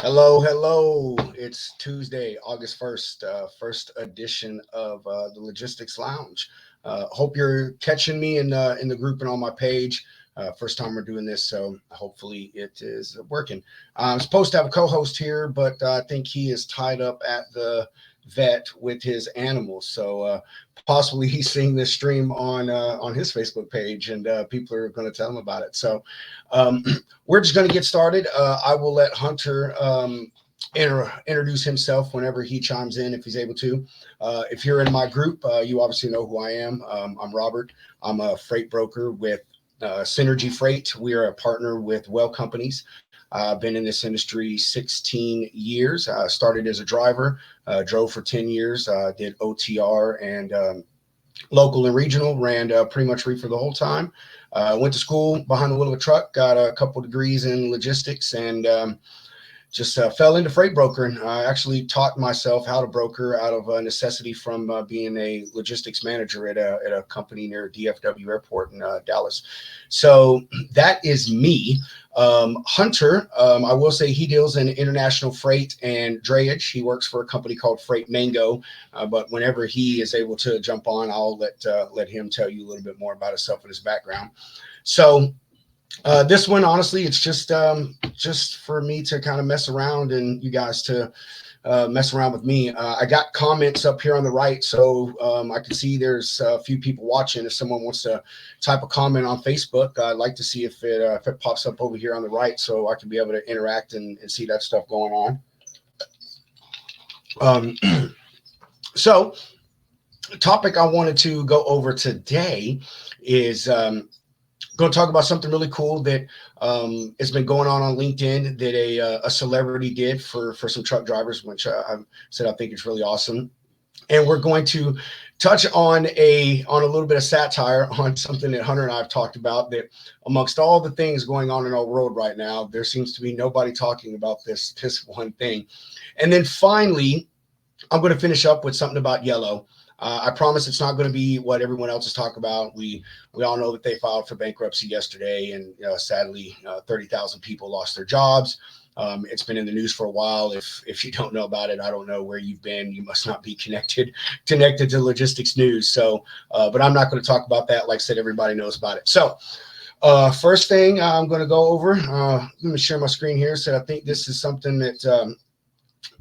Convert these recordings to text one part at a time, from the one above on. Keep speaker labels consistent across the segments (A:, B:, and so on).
A: Hello, hello. It's Tuesday, August 1st, first edition of the Logistics Lounge. Hope you're catching me in the group and on my page. First time we're doing this, so hopefully it is working. I'm supposed to have a co-host here, but I think he is tied up at the vet with his animals. So possibly he's seeing this stream on his Facebook page, and people are going to tell him about it. So um, we're just going to get started. I will let Hunter introduce himself whenever he chimes in, if he's able to. If you're in my group, you obviously know who I am. I'm Robert. I'm a freight broker with Synergy Freight. We are a partner with Well Companies. I've been in this industry 16 years. I started as a driver, drove for 10 years, did OTR and local and regional, ran pretty much reefer the whole time. Went to school behind the wheel of a truck, got a couple degrees in logistics, and just fell into freight brokering. I actually taught myself how to broker out of necessity from being a logistics manager at a company near DFW Airport in Dallas. So that is me. Hunter, I will say he deals in international freight and drayage. He works for a company called Freight Mango, but whenever he is able to jump on, I'll let him tell you a little bit more about himself and his background. So this one, honestly, it's just for me to kind of mess around and you guys to mess around with me. I got comments up here on the right, so I can see there's a few people watching. If someone wants to type a comment on Facebook, I'd like to see if it pops up over here on the right, so I can be able to interact and see that stuff going on. Um, so, the topic I wanted to go over today is going to talk about something really cool that has been going on LinkedIn that a celebrity did for some truck drivers, which I said I think it's really awesome. And we're going to touch on a little bit of satire on something that Hunter and I have talked about, that amongst all the things going on in our world right now, there seems to be nobody talking about this one thing. And then finally, I'm going to finish up with something about Yellow. I promise it's not going to be what everyone else is talking about. We all know that they filed for bankruptcy yesterday, and sadly, 30,000 people lost their jobs. It's been in the news for a while. If you don't know about it, I don't know where you've been. You must not be connected to logistics news. So, but I'm not going to talk about that. Like I said, everybody knows about it. So, first thing I'm going to go over. Let me share my screen here. So I think this is something that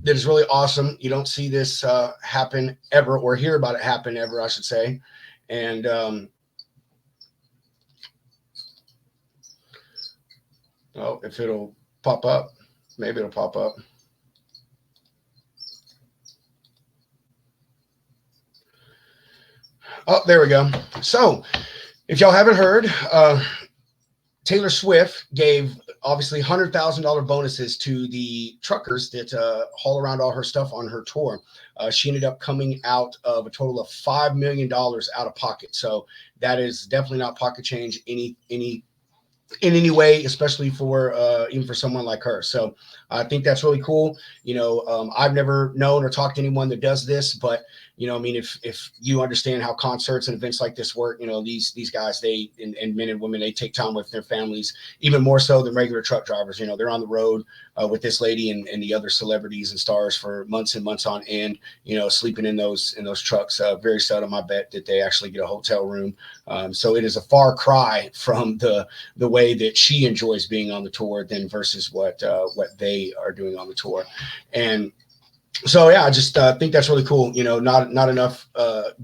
A: is really awesome. You don't see this happen ever, or hear about it happen ever, I should say. And oh, if it'll pop up, maybe it'll pop up. Oh, there we go. So, if y'all haven't heard, Taylor Swift gave obviously $100,000 bonuses to the truckers that haul around all her stuff on her tour. She ended up coming out of a total of $5 million out of pocket. So that is definitely not pocket change any in any way, especially for even for someone like her. So I think that's really cool. I've never known or talked to anyone that does this, but I mean, if you understand how concerts and events like this work, these guys, they and men and women, they take time with their families, even more so than regular truck drivers. They're on the road with this lady and the other celebrities and stars for months and months on end. Sleeping in those trucks. Very seldom, I bet, that they actually get a hotel room. So it is a far cry from the way that she enjoys being on the tour than versus what they are doing on the tour. And so yeah, I just think that's really cool. Not enough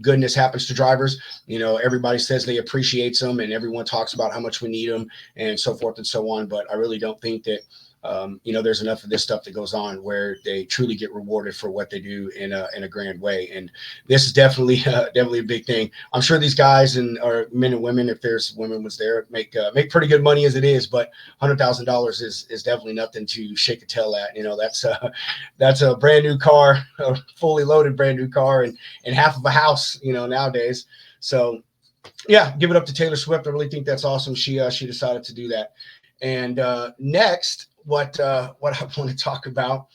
A: goodness happens to drivers. Everybody says they appreciates them, and everyone talks about how much we need them, and so forth and so on. But I really don't think that there's enough of this stuff that goes on where they truly get rewarded for what they do in a grand way. And this is definitely a big thing. I'm sure these guys or men and women, if there's women was there, make pretty good money as it is, but $100,000 is definitely nothing to shake a tail at. That's a brand new car, a fully loaded brand new car, and half of a house, nowadays. So yeah, give it up to Taylor Swift. I really think that's awesome. She decided to do that. And next, what I want to talk about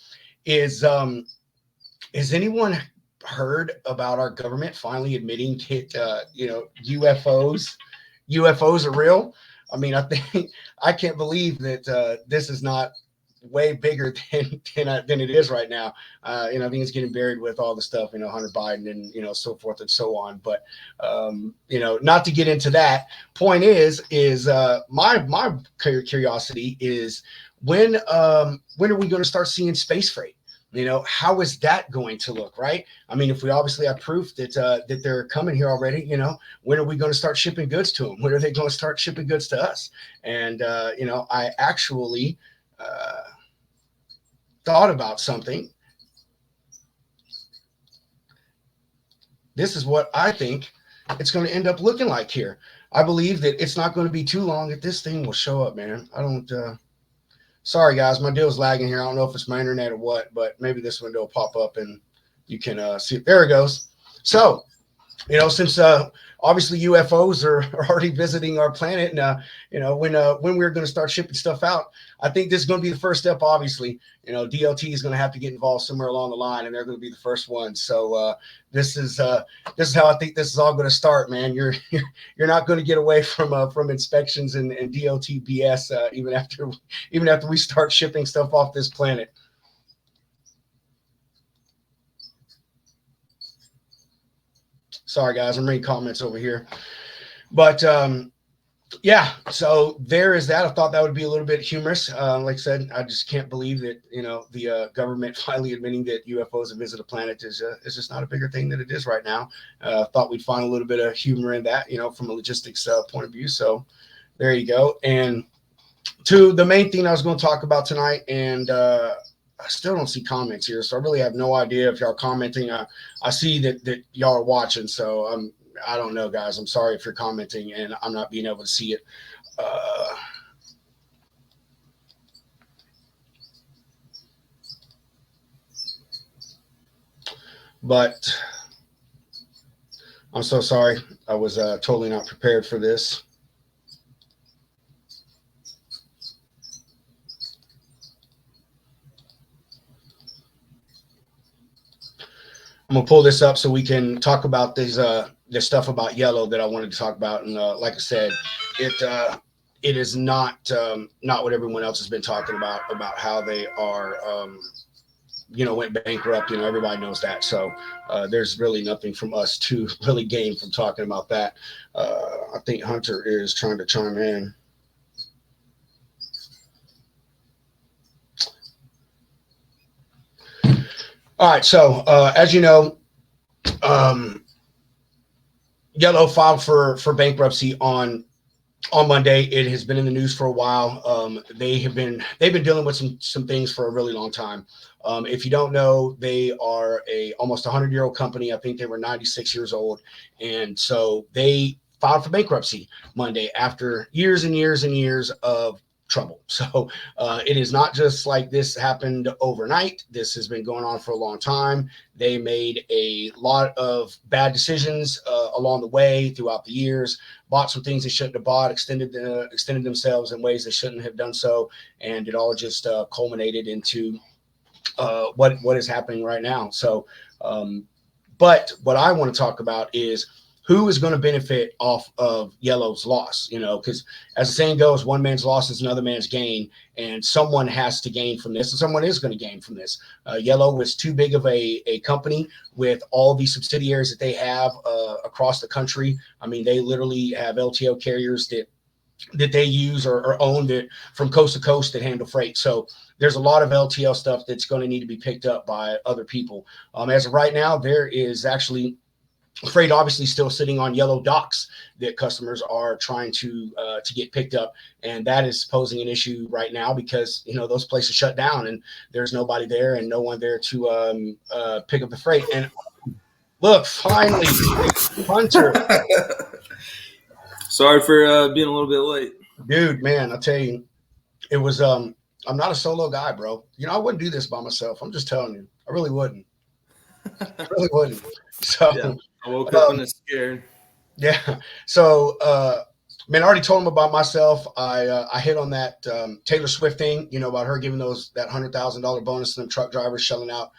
A: is has anyone heard about our government finally admitting that UFOs are real? I mean, I think I can't believe that this is not way bigger than it is right now. You know, I think it's getting buried with all the stuff, you know, Hunter Biden and, you know, so forth and so on. But, you know, not to get into that. Point is my curiosity is when are we going to start seeing space freight? You know, how is that going to look, right? I mean, if we obviously have proof that that they're coming here already, you know, when are we going to start shipping goods to them? When are they going to start shipping goods to us? And you know, I actually thought about something. This is what I think it's going to end up looking like here. I believe that it's not going to be too long that this thing will show up, man. I don't. Sorry, guys, my deal's lagging here. I don't know if it's my internet or what, but maybe this window will pop up and you can see it. There it goes. So, you know, since obviously UFOs are already visiting our planet, and you know, when we're going to start shipping stuff out, I think this is going to be the first step. Obviously, you know, DLT is going to have to get involved somewhere along the line, and they're going to be the first ones. So this is how I think this is all going to start, man. You're not going to get away from inspections and DOT BS even after we start shipping stuff off this planet. Sorry, guys, I'm reading comments over here. But yeah, so there is that. I thought that would be a little bit humorous. Like I said, I just can't believe that, you know, the government finally admitting that UFOs have visited a planet is just not a bigger thing than it is right now. Thought we'd find a little bit of humor in that, you know, from a logistics point of view. So there you go. And to the main thing I was going to talk about tonight, and I still don't see comments here, so I really have no idea if y'all commenting. I see that y'all are watching, so I don't know, guys. I'm sorry if you're commenting and I'm not being able to see it. But I'm so sorry. I was totally not prepared for this. I'm gonna pull this up so we can talk about this stuff about Yellow that I wanted to talk about. And like I said, it is not what everyone else has been talking about how they are you know, went bankrupt. You know, everybody knows that. So there's really nothing from us to really gain from talking about that. I think Hunter is trying to chime in. All right, so as you know, Yellow filed for bankruptcy on Monday. It has been in the news for a while. They've been dealing with some things for a really long time. If you don't know, they are a almost 100-year-old company. I think they were 96 years old, and so they filed for bankruptcy Monday after years and years and years of trouble. So it is not just like this happened overnight. This has been going on for a long time. They made a lot of bad decisions along the way throughout the years, bought some things they shouldn't have bought, extended themselves in ways they shouldn't have done so, and it all just culminated into what is happening right now. So but what I want to talk about is who is going to benefit off of Yellow's loss, you know, because as the saying goes, one man's loss is another man's gain, and someone has to gain from this, and someone is going to gain from this. Yellow was too big of a company with all the subsidiaries that they have across the country. I mean, they literally have LTL carriers that they use or own that from coast to coast that handle freight. So there's a lot of LTL stuff that's going to need to be picked up by other people. As of right now, there is actually freight obviously still sitting on Yellow docks that customers are trying to get picked up, and that is posing an issue right now because, you know, those places shut down and there's nobody there and no one there to pick up the freight. And look, finally, Hunter.
B: Sorry for being a little bit late,
A: dude. Man, I tell you, it was I'm not a solo guy, bro. You know, I wouldn't do this by myself. I'm just telling you, I really wouldn't. I really wouldn't. So
B: yeah. I woke up and it's scared.
A: Yeah. So, man, I already told him about myself. I hit on that Taylor Swift thing, you know, about her giving that $100,000 bonus to them truck drivers, shelling out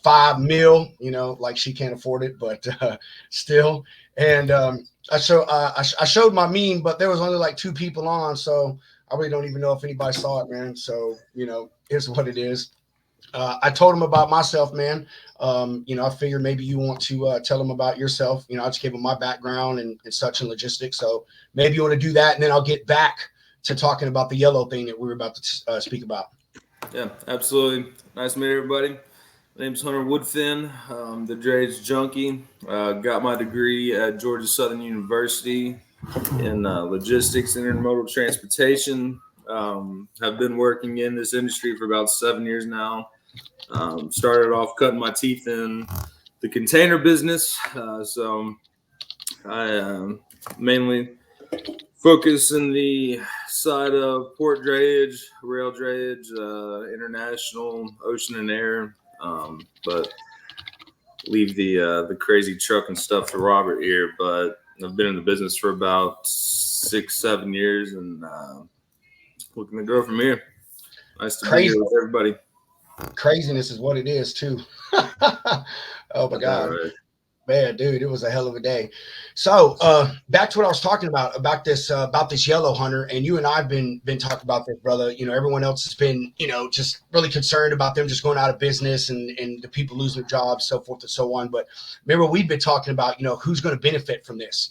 A: $5 million, you know, like she can't afford it, but still. And I showed my meme, but there was only like 2 people on, so I really don't even know if anybody saw it, man. So, here's what it is. I told him about myself, man. I figured maybe you want to tell him about yourself. I just gave him my background and such in logistics. So maybe you want to do that, and then I'll get back to talking about the yellow thing that we were about to speak about.
B: Yeah, absolutely. Nice to meet everybody. My name's Hunter Woodfin. The drayage junkie. Got my degree at Georgia Southern University in logistics and intermodal transportation. Have been working in this industry for about 7 years now. Started off cutting my teeth in the container business. So I mainly focus in the side of port drayage, rail drayage, international, ocean and air. But leave the crazy truck and stuff to Robert here. But I've been in the business for about 6-7 years, and looking to grow from here. Nice to be here with everybody.
A: Craziness is what it is too. Oh my God. Right. Man, dude, it was a hell of a day. So back to what I was talking about this yellow, Hunter, and you and I've been talking about this, brother. Everyone else has been, just really concerned about them just going out of business and the people losing their jobs, so forth and so on. But remember, we've been talking about, who's going to benefit from this.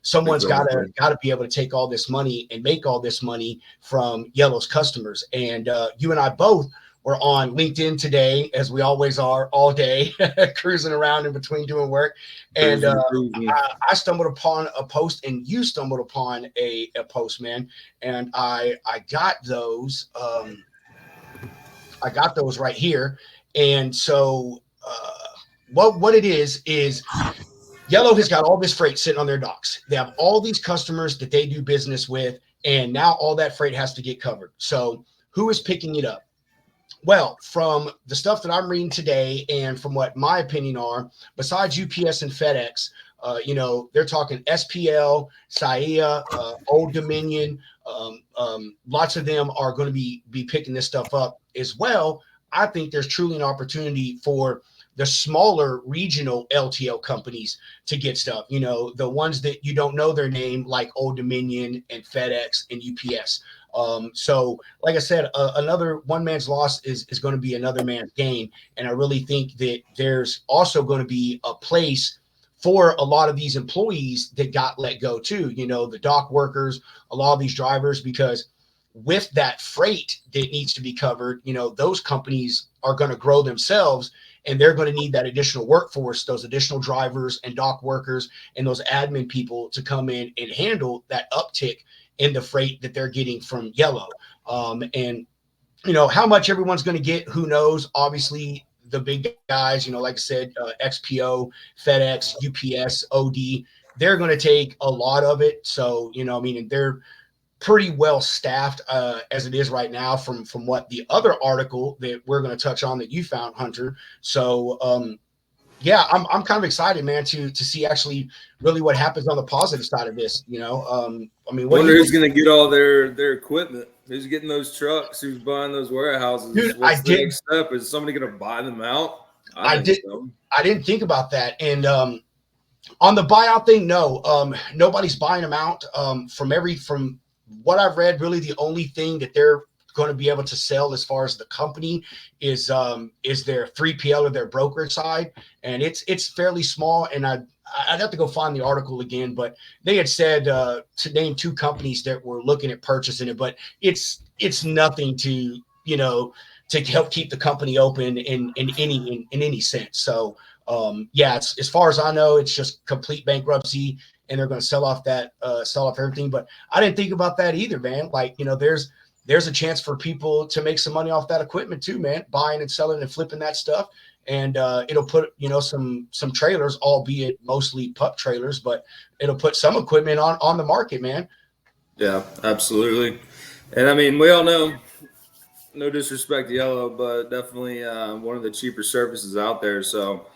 A: Someone's got to be able to take all this money and make all this money from Yellow's customers. And you and I both were on LinkedIn today, as we always are, all day, cruising around in between doing work. And I stumbled upon a post, and you stumbled upon a post, man. And I got those. I got those right here. And so what it is Yellow has got all this freight sitting on their docks. They have all these customers that they do business with, and now all that freight has to get covered. So who is picking it up? Well, from the stuff that I'm reading today and from what my opinion are, besides UPS and FedEx, they're talking SPL, Saia, Old Dominion. Lots of them are going to be picking this stuff up as well. I think there's truly an opportunity for the smaller regional LTL companies to get stuff, the ones that you don't know their name, like Old Dominion and FedEx and UPS. So like I said, another one man's loss is going to be another man's gain. And I really think that there's also going to be a place for a lot of these employees that got let go too, the dock workers, a lot of these drivers, because with that freight that needs to be covered, those companies are going to grow themselves, and they're going to need that additional workforce, those additional drivers and dock workers and those admin people to come in and handle that uptick in the freight that they're getting from Yellow. And how much everyone's going to get, who knows? Obviously, the big guys, like I said, XPO, FedEx, UPS, OD, they're going to take a lot of it. So, and they're pretty well staffed as it is right now from what the other article that we're going to touch on that you found, Hunter. So yeah, I'm kind of excited, man, to see actually really what happens on the positive side of this. I
B: wonder who's going to get all their equipment. Who's getting those trucks? Who's buying those warehouses?
A: Dude,
B: What's the next step? Is somebody going to buy them out?
A: I didn't think about that. And on the buyout thing, no, nobody's buying them out. From what I've read, really the only thing that they're going to be able to sell as far as the company is their 3PL or their brokerage side, and it's fairly small. And I'd have to go find the article again, but they had said to name 2 companies that were looking at purchasing it, but it's nothing to to help keep the company open in any sense. So yeah, it's, as far as I know, it's just complete bankruptcy, and they're going to sell off everything. But I didn't think about that either, man. Like, there's a chance for people to make some money off that equipment too, man, buying and selling and flipping that stuff. And it'll put, some trailers, albeit mostly pup trailers, but it'll put some equipment on the market, man.
B: Yeah, absolutely. And we all know, no disrespect to Yellow, but definitely one of the cheaper services out there. So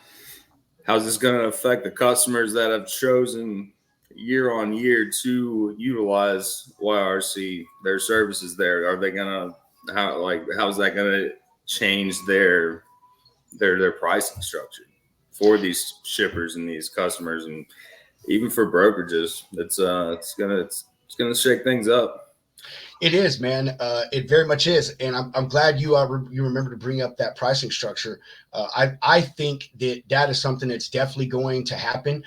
B: how's this going to affect the customers that have chosen year on year to utilize YRC, their services there? Are they going to, how's that going to change their pricing structure for these shippers and these customers, and even for brokerages? It's going to shake things up.
A: It is, man. It very much is, and I'm glad you you remember to bring up that pricing structure. I think that is something that's definitely going to happen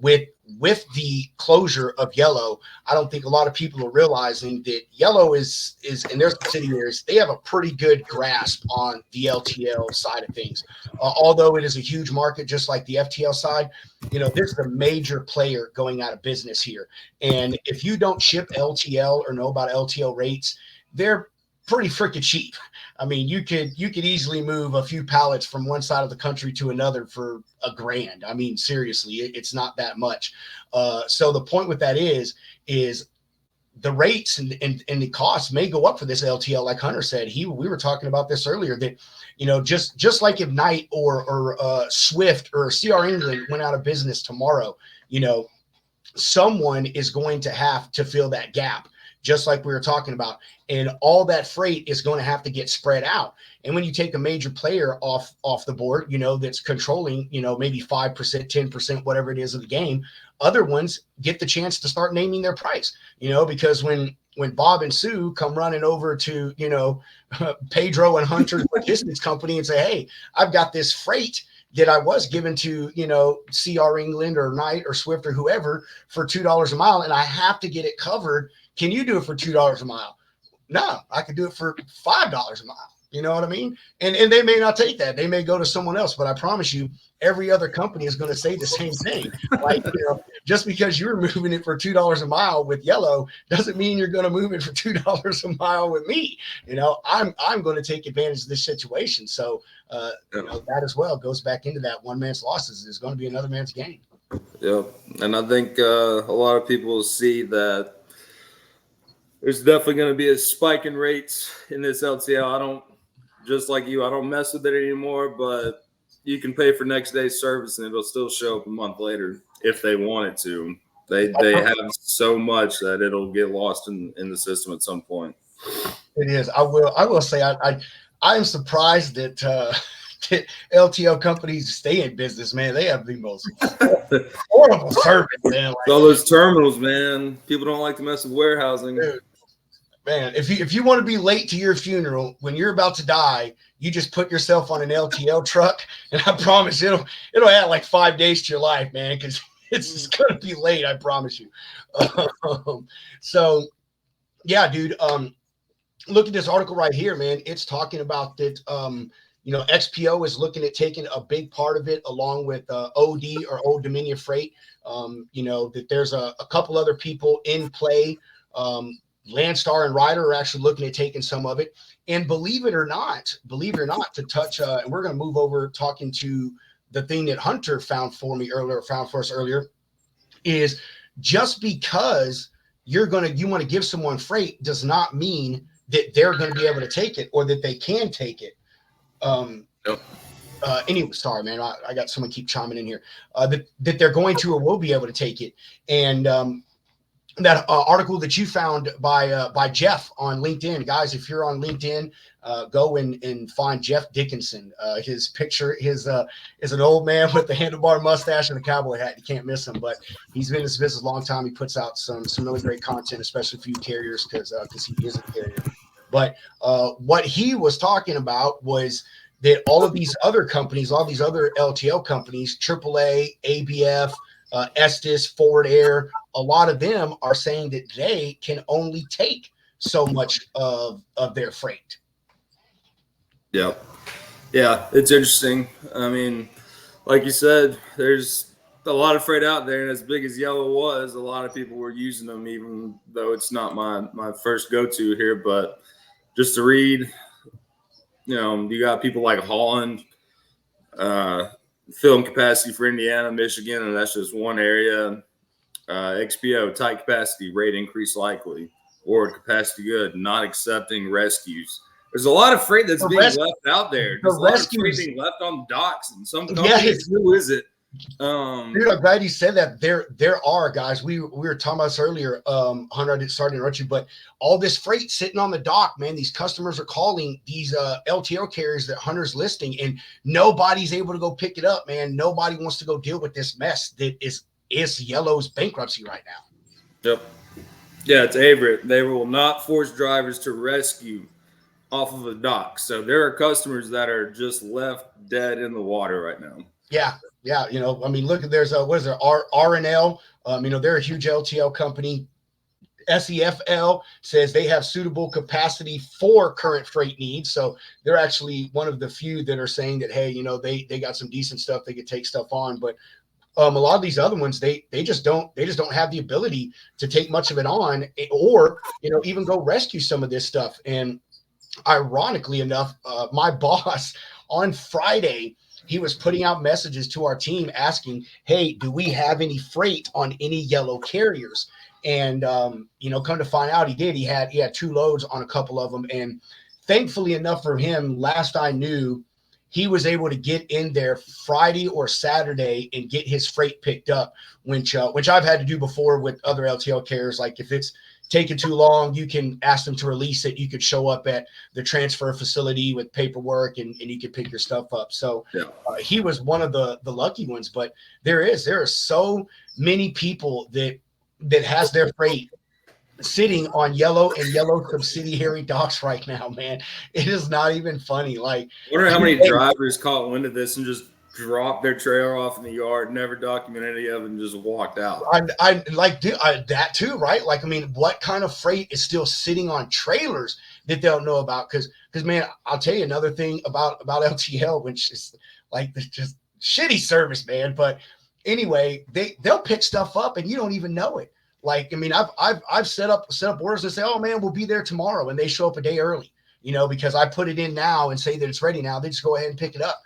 A: with the closure of Yellow. I don't think a lot of people are realizing that Yellow is and their subsidiaries, they have a pretty good grasp on the LTL side of things. Although it is a huge market, just like the FTL side, this is a major player going out of business here. And if you don't ship LTL or know about LTL rates, they're pretty freaking cheap. I mean, you could easily move a few pallets from one side of the country to another for $1,000. I mean, seriously, it's not that much. So the point with that is the rates and the costs may go up for this LTL, like Hunter said. We were talking about this earlier, that just like if Knight or Swift or CR England went out of business tomorrow, someone is going to have to fill that gap, just like we were talking about. And all that freight is going to have to get spread out. And when you take a major player off the board, that's controlling, maybe 5%, 10%, whatever it is of the game, other ones get the chance to start naming their price, because when Bob and Sue come running over to, Pedro and Hunter's logistics company and say, hey, I've got this freight that I was given to, CR England or Knight or Swift or whoever for $2 a mile, and I have to get it covered. Can you do it for $2 a mile? No, I could do it for $5 a mile. You know what I mean? And they may not take that. They may go to someone else, but I promise you, every other company is going to say the same thing. Like, just because you're moving it for $2 a mile with Yellow doesn't mean you're going to move it for $2 a mile with me. I'm going to take advantage of this situation. So, that as well goes back into that one man's losses is going to be another man's gain.
B: Yeah. And I think a lot of people see that there's definitely going to be a spike in rates in this LTL. Just like you, I don't mess with it anymore, but you can pay for next day's service and it'll still show up a month later if they want it to. They have so much that it'll get lost in the system at some point.
A: It is. I will say I am surprised that LTL companies stay in business, man. They have the most horrible service, man.
B: All those terminals, man. People don't like to mess with warehousing.
A: Dude, man, if you want to be late to your funeral when you're about to die, you just put yourself on an LTL truck, and I promise it'll add like 5 days to your life, man, because it's just gonna be late. I promise you. So, yeah, dude. Look at this article right here, man. It's talking about that. XPO is looking at taking a big part of it, along with OD or Old Dominion Freight. That there's a couple other people in play. Landstar and Ryder are actually looking at taking some of it. And believe it or not, to touch, and we're going to move over talking to the thing that Hunter found for us earlier, is just because you want to give someone freight does not mean that they're going to be able to take it or that they can take it. Anyway, sorry, man. I got someone keep chiming in here. That they're going to or will be able to take it. And that article that you found by Jeff on LinkedIn, guys, if you're on LinkedIn, go and find Jeff Dickinson. His picture is an old man with the handlebar mustache and a cowboy hat. You can't miss him, but he's been in this business a long time. He puts out some really great content, especially for you carriers, because he is a carrier. But what he was talking about was that all of these other companies, all these other LTL companies, AAA, ABF, Estes, Forward Air, a lot of them are saying that they can only take so much of their freight.
B: Yeah, it's interesting. I mean, like you said, there's a lot of freight out there, and as big as Yellow was, a lot of people were using them, even though it's not my first go-to here. But just to read, you got people like Holland, filling capacity for Indiana, Michigan, and that's just one area. XPO, tight capacity, rate increase likely. Or capacity good, not accepting rescues. There's a lot of freight that's being left out there. There's a lot of freight being left on docks, and some companies, who is it?
A: Dude, I'm glad you said that. There are, guys. We were talking about this earlier. Hunter, I didn't start to interrupt you, but all this freight sitting on the dock, man. These customers are calling these LTL carriers that Hunter's listing, and nobody's able to go pick it up, man. Nobody wants to go deal with this mess that is Yellow's bankruptcy right now.
B: Yep. Yeah, it's Averett. They will not force drivers to rescue off of a dock. So there are customers that are just left dead in the water right now.
A: Yeah, yeah. I mean, look, there's a what is there? R&L. They're a huge LTL company. SEFL says they have suitable capacity for current freight needs. So they're actually one of the few that are saying that, hey, they got some decent stuff they could take stuff on. But a lot of these other ones, they just don't have the ability to take much of it on, or even go rescue some of this stuff. And ironically enough, my boss on Friday, he was putting out messages to our team asking, hey, do we have any freight on any yellow carriers? And come to find out, he did. He had 2 loads on a couple of them, and thankfully enough for him, last I knew, he was able to get in there Friday or Saturday and get his freight picked up, which I've had to do before with other LTL carriers. Like if it's taking too long, you can ask them to release it. You could show up at the transfer facility with paperwork and you can pick your stuff up. So he was one of the lucky ones. But there are so many people that has their freight sitting on yellow subsidiary docks right now, man. It is not even funny. Like,
B: I wonder how many drivers caught wind of this and just dropped their trailer off in the yard, never documented any of it, and just walked out.
A: I like that too, right? Like, I mean, what kind of freight is still sitting on trailers that they don't know about? Because man, I'll tell you another thing about LTL, which is like just shitty service, man. But anyway, they'll pick stuff up and you don't even know it. Like, I mean, I've set up orders and say, oh man, we'll be there tomorrow, and they show up a day early, because I put it in now and say that it's ready now. They just go ahead and pick it up,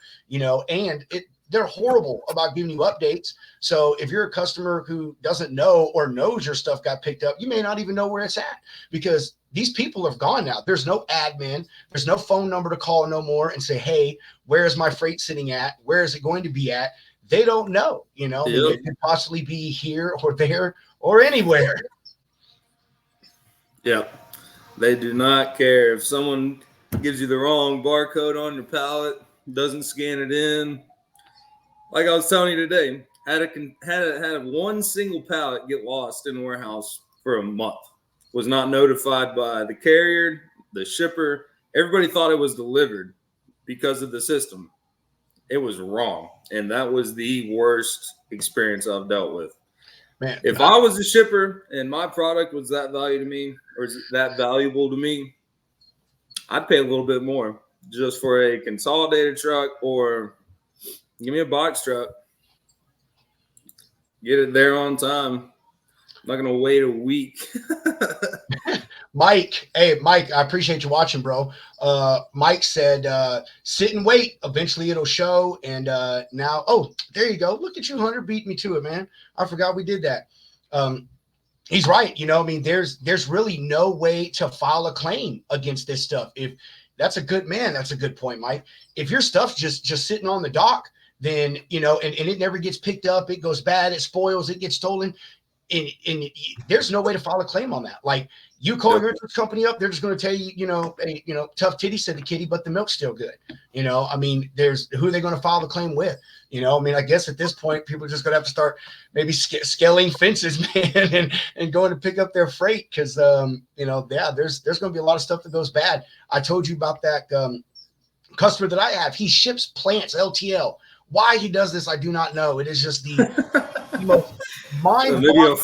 A: and they're horrible about giving you updates. So if you're a customer who doesn't know or knows your stuff got picked up, you may not even know where it's at, because these people have gone now. There's no admin. There's no phone number to call no more and say, hey, where is my freight sitting at? Where is it going to be at? They don't know, Yep. It could possibly be here or there or anywhere.
B: Yep. They do not care. If someone gives you the wrong barcode on your pallet, doesn't scan it in. Like I was telling you today, had one single pallet get lost in the warehouse for a month. Was not notified by the carrier, the shipper. Everybody thought it was delivered because of the system. It was wrong. And that was the worst experience I've dealt with. Man, if I was a shipper and my product was that value to me, or is that valuable to me, I'd pay a little bit more just for a consolidated truck, or give me a box truck. Get it there on time. I'm not going to wait a week.
A: Mike, I appreciate you watching, bro. Mike said, sit and wait. Eventually it'll show. And now, there you go. Look at you, Hunter. Beat me to it, man. I forgot we did that. He's right. I mean, there's really no way to file a claim against this stuff. If that's a good point, Mike. If your stuff's just sitting on the dock, then, and it never gets picked up, it goes bad, it spoils, it gets stolen. And there's no way to file a claim on that. Like, you call your insurance company up, they're just going to tell you, hey, tough titty, said the kitty, but the milk's still good. I mean, who are they going to file the claim with? I mean, I guess at this point, people are just going to have to start maybe scaling fences, man, and going to pick up their freight. Because, there's going to be a lot of stuff that goes bad. I told you about that customer that I have. He ships plants, LTL. Why he does this, I do not know. It is just the most mind-boggling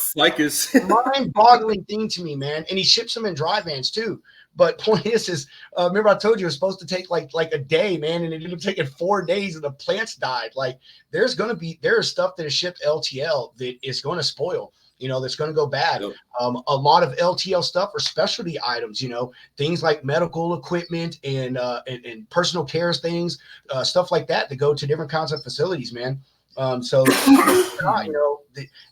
A: thing to me, man. And he ships them in dry vans too. But point is, remember I told you it was supposed to take like a day, man, and it ended up taking 4 days, and the plants died. Like, there is stuff that is shipped LTL that is going to spoil. That's going to go bad. Yep. A lot of LTL stuff are specialty items, things like medical equipment and personal care things, stuff like that go to different kinds of facilities, man.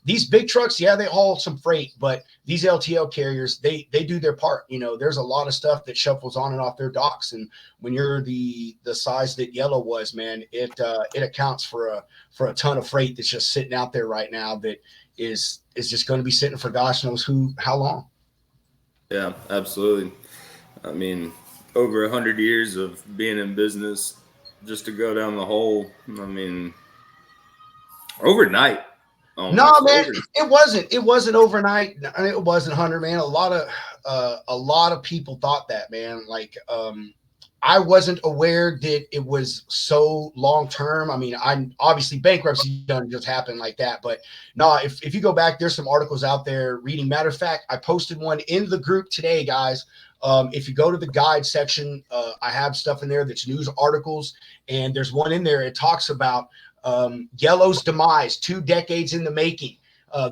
A: These big trucks, they haul some freight, but these LTL carriers, they do their part. There's a lot of stuff that shuffles on and off their docks. And when you're the size that Yellow was, man, it accounts for a ton of freight that's just sitting out there right now that is just going to be sitting for gosh knows how long.
B: Yeah, absolutely. I mean, over 100 years of being in business, just to go down the hole, I mean, overnight,
A: No,
B: almost
A: man,
B: over.
A: it wasn't overnight. It wasn't 100, man. A lot of people thought that, man. Like, I wasn't aware that it was so long term. I mean, I obviously bankruptcy doesn't just happen like that, but no, if you go back, there's some articles out there reading. Matter of fact, I posted one in the group today, guys. If you go to the guide section, I have stuff in there that's news articles, and there's one in there. It talks about Yellow's demise, 2 decades in the making.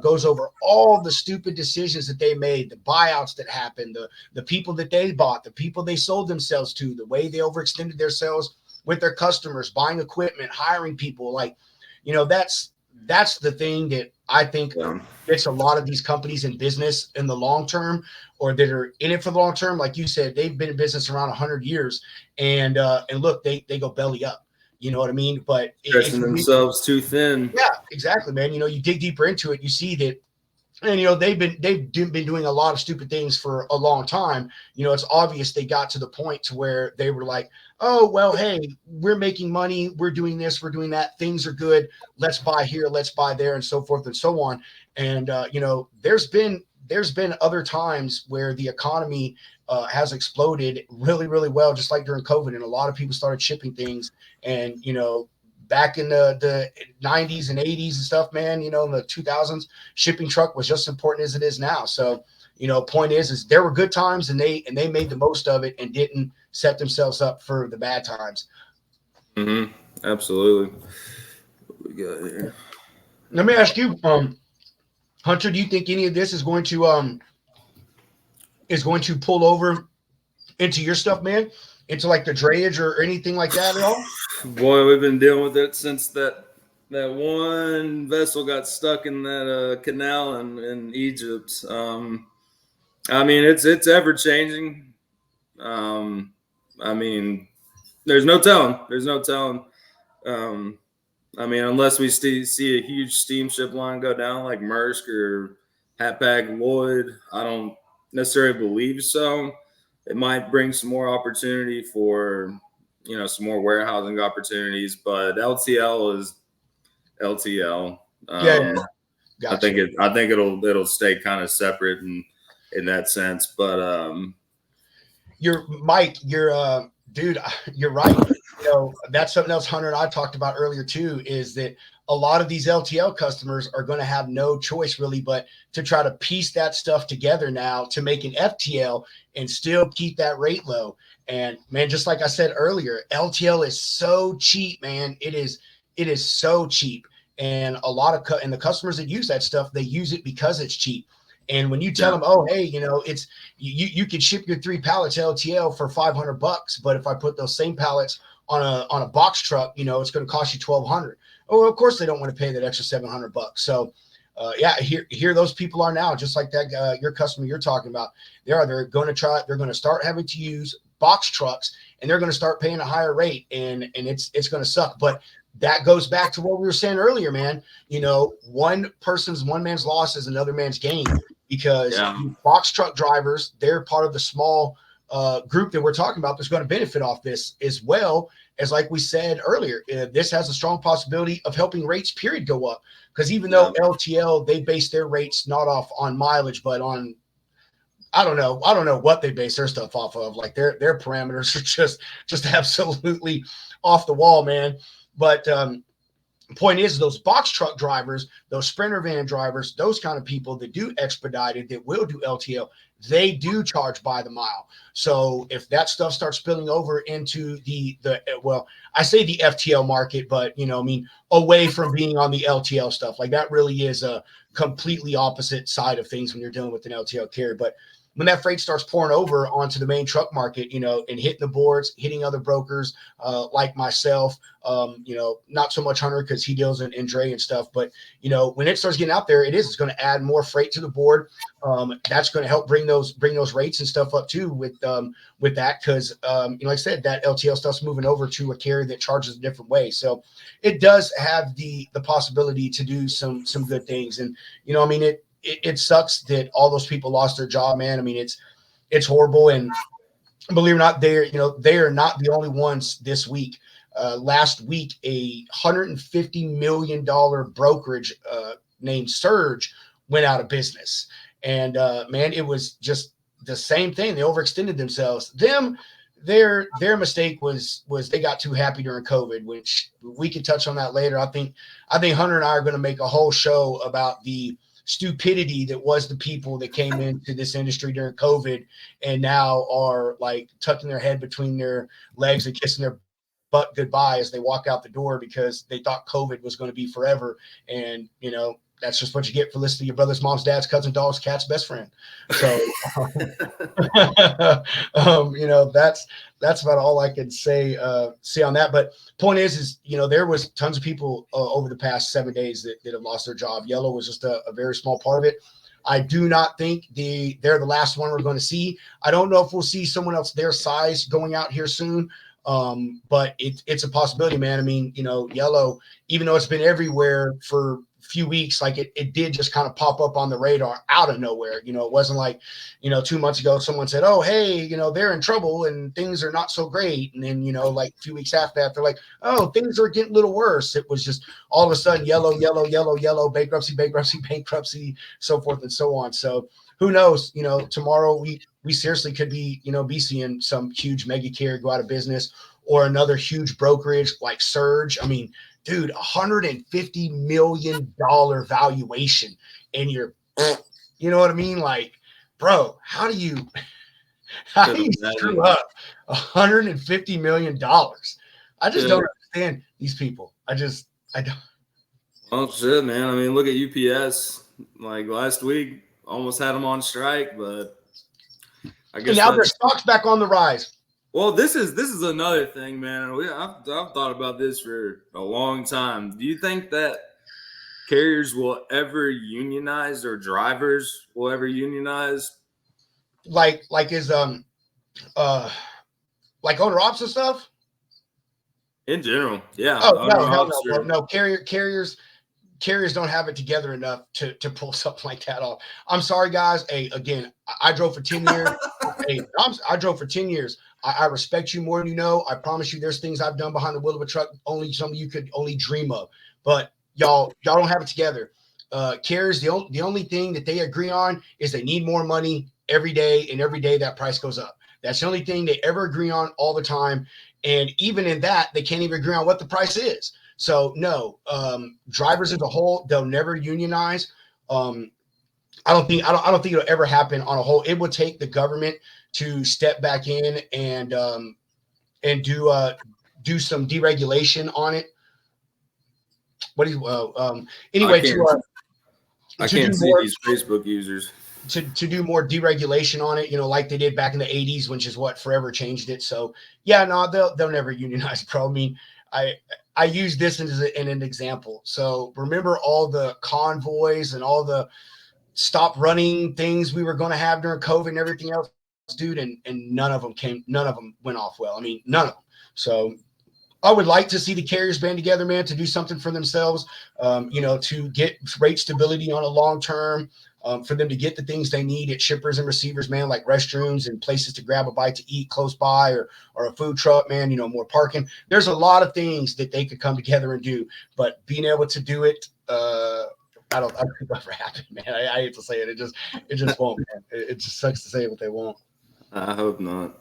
A: Goes over all the stupid decisions that they made, the buyouts that happened, the people that they bought, the people they sold themselves to, the way they overextended themselves with their customers, buying equipment, hiring people. Like, that's the thing that I think gets a lot of these companies in business in the long term, or that are in it for the long term. Like you said, they've been in business around 100 years, and look, they go belly up. You know what I mean? But
B: Stretching themselves too thin.
A: yeah, exactly, man. You dig deeper into it, you see that, and they've been doing a lot of stupid things for a long time. It's obvious they got to the point to where they were like, oh well, hey, we're making money, we're doing this, we're doing that, things are good, let's buy here, let's buy there, and so forth and so on. And there's been other times where the economy has exploded really, really well, just like during COVID, and a lot of people started shipping things. And back in the 90s and 80s and stuff, man, in the 2000s, shipping truck was just as important as it is now. So point is there were good times, and they made the most of it and didn't set themselves up for the bad times.
B: Absolutely. What we got here?
A: Let me ask you, Hunter, do you think any of this is going to pull over into your stuff, man? Into like the drayage or anything like that at all?
B: Boy, we've been dealing with it since that one vessel got stuck in that canal in Egypt. I mean, it's ever changing. I mean, there's no telling. I mean, unless we see a huge steamship line go down like Maersk or Hapag Lloyd, I don't necessarily believe so. It might bring some more opportunity for, some more warehousing opportunities, but LTL is LTL.
A: Yeah. Gotcha.
B: I think it'll stay kind of separate in that sense. But
A: you're dude, you're right. That's something else Hunter and I talked about earlier too, is that a lot of these LTL customers are going to have no choice really but to try to piece that stuff together now to make an FTL and still keep that rate low. And man, just like I said earlier, LTL is so cheap, man. It is so cheap. And a lot of and the customers that use that stuff, they use it because it's cheap. And when you tell them, oh, hey, it's you can ship your 3 pallets LTL for $500, but if I put those same pallets on a box truck, it's going to cost you $1,200. Oh, of course they don't want to pay that extra $700. So, here those people are now, just like that your customer you're talking about. They're going to start having to use box trucks, and they're going to start paying a higher rate, and it's going to suck. But that goes back to what we were saying earlier, man. One man's loss is another man's gain, because box truck drivers, they're part of the small group that we're talking about that's going to benefit off this, as well as, like we said earlier, this has a strong possibility of helping rates period go up, because even though LTL, they base their rates not off on mileage, but on, I don't know what they base their stuff off of. Like their parameters are just absolutely off the wall, man. But point is, those box truck drivers, those Sprinter van drivers, those kind of people that do expedited, that will do LTL, they do charge by the mile. So if that stuff starts spilling over into the I say the FTL market, but away from being on the LTL stuff, like that really is a completely opposite side of things when you're dealing with an LTL carrier. But when that freight starts pouring over onto the main truck market, and hitting the boards, hitting other brokers like myself, not so much Hunter because he deals in Dre and stuff, but when it starts getting out there, it's going to add more freight to the board. That's going to help bring those rates and stuff up too with that, because like I said, that LTL stuff's moving over to a carrier that charges a different way. So it does have the possibility to do some good things. And it sucks that all those people lost their job, man. I mean, it's horrible. And believe it or not, they are not the only ones this week. Last week, a $150 million brokerage named Surge went out of business. And man, it was just the same thing. They overextended themselves. Their mistake was they got too happy during COVID, which we can touch on that later. I think Hunter and I are going to make a whole show about the stupidity that was the people that came into this industry during COVID and now are like tucking their head between their legs and kissing their butt goodbye as they walk out the door because they thought COVID was going to be forever. And, you know, that's just what you get for listening to your brothers, moms, dads, cousins, dogs, cats, best friend. So, you know, that's about all I can say on that. But point is, you know, there was tons of people over the past 7 days that have lost their job. Yellow was just a very small part of it. I do not think they're the last one we're going to see. I don't know if we'll see someone else their size going out here soon. But it's a possibility, man. I mean, you know, Yellow, even though it's been everywhere for few weeks, like it did just kind of pop up on the radar out of nowhere. You know, it wasn't like, you know, 2 months ago someone said, oh, hey, you know, they're in trouble and things are not so great, and then, you know, like a few weeks after that they're like, oh, things are getting a little worse. It was just all of a sudden yellow, bankruptcy, so forth and so on. So who knows, you know, tomorrow we seriously could be, you know, be seeing some huge mega carrier go out of business or another huge brokerage like Surge. I mean, dude, $150 million valuation, and you're, you know what I mean? Like, bro, how do you screw up $150 million? I just don't understand these people. I don't.
B: Oh shit, man. I mean, look at UPS. Like last week, almost had them on strike, but I guess
A: and now their stock's back on the rise.
B: Well, this is another thing, man. I've thought about this for a long time. Do you think that carriers will ever unionize or drivers will ever unionize?
A: Like is like owner ops and stuff?
B: In general, yeah.
A: Oh, no. Carriers don't have it together enough to pull something like that off. I'm sorry, guys. Hey, again, I drove for 10 years. I drove for 10 years. I respect you more than you know. I promise you there's things I've done behind the wheel of a truck only some of you could only dream of. But y'all don't have it together. Carriers, the only thing that they agree on is they need more money every day, and every day that price goes up. That's the only thing they ever agree on all the time. And even in that, they can't even agree on what the price is. So no, drivers as a whole, they'll never unionize. I don't think it'll ever happen on a whole. It would take the government to step back in and do some deregulation on it. What do you anyway?
B: I can't see these Facebook users
A: to do more deregulation on it, you know, like they did back in the 80s, which is what forever changed it. So yeah, no, they'll never unionize, bro. I mean, I use this as an example. So remember all the convoys and all the stop running things we were going to have during COVID and everything else, dude, and none of them went off well. I mean, none of them. So I would like to see the carriers band together, man, to do something for themselves, you know, to get rate stability on a long term, for them to get the things they need at shippers and receivers, man, like restrooms and places to grab a bite to eat close by, or a food truck, man, you know, more parking. There's a lot of things that they could come together and do, but being able to do it, I don't think it'll ever happen, man. I hate to say it. It just won't, man. It just sucks to say what they won't.
B: I hope not.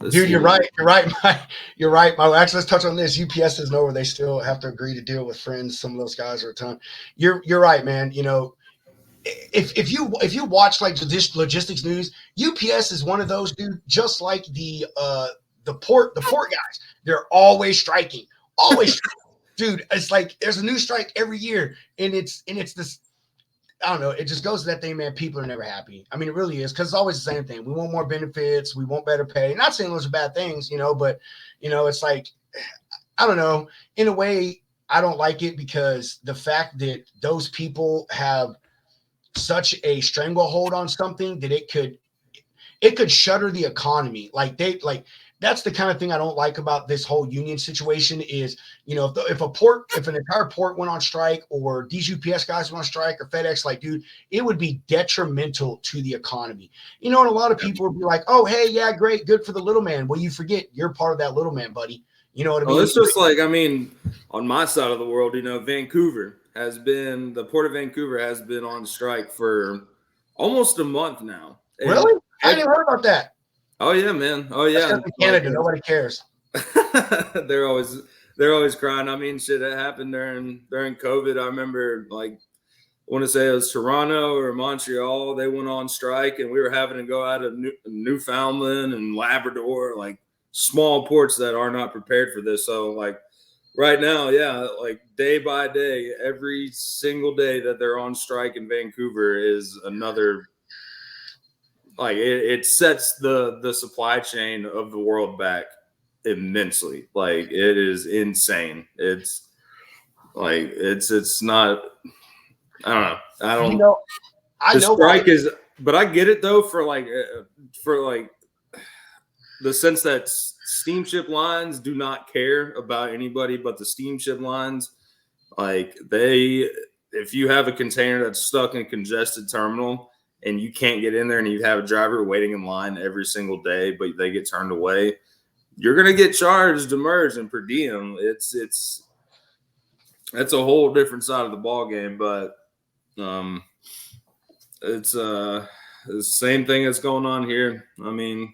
A: Dude, you're right. You're right. Actually, let's touch on this. UPS is nowhere. They still have to agree to deal with friends. Some of those guys are a ton. You're right, man. You know, if you watch like logistics news, UPS is one of those, dude. Just like the port guys, they're always striking. Dude. It's like there's a new strike every year, and it's this. I don't know. It just goes to that thing, man. People are never happy. I mean, it really is, because it's always the same thing. We want more benefits. We want better pay. Not saying those are bad things, you know, but, you know, it's like, I don't know. In a way, I don't like it because the fact that those people have such a stranglehold on something that it could shutter the economy. That's the kind of thing I don't like about this whole union situation is, you know, if an entire port went on strike, or these UPS guys went on strike, or FedEx, like, dude, it would be detrimental to the economy. You know, and a lot of people would be like, oh, hey, yeah, great, good for the little man. Well, you forget you're part of that little man, buddy. You know what I mean?
B: Well, it's just like, I mean, on my side of the world, you know, Vancouver the Port of Vancouver has been on strike for almost a month now. And
A: Really? I didn't even heard about that.
B: Oh yeah, man. Oh yeah.
A: That's Canada. Nobody cares.
B: they're always crying. I mean, shit, that happened during COVID. I remember, like, I want to say it was Toronto or Montreal. They went on strike, and we were having to go out of Newfoundland and Labrador, like small ports that are not prepared for this. So, like, right now, yeah, like day by day, every single day that they're on strike in Vancouver is another. Like it sets the supply chain of the world back immensely. Like it is insane. It's like it's not. I don't know. The strike is, but I get it though for like the sense that steamship lines do not care about anybody but the steamship lines. Like if you have a container that's stuck in a congested terminal and you can't get in there and you have a driver waiting in line every single day, but they get turned away, you're going to get charged demurrage and per diem. That's a whole different side of the ball game, but it's the same thing that's going on here. I mean,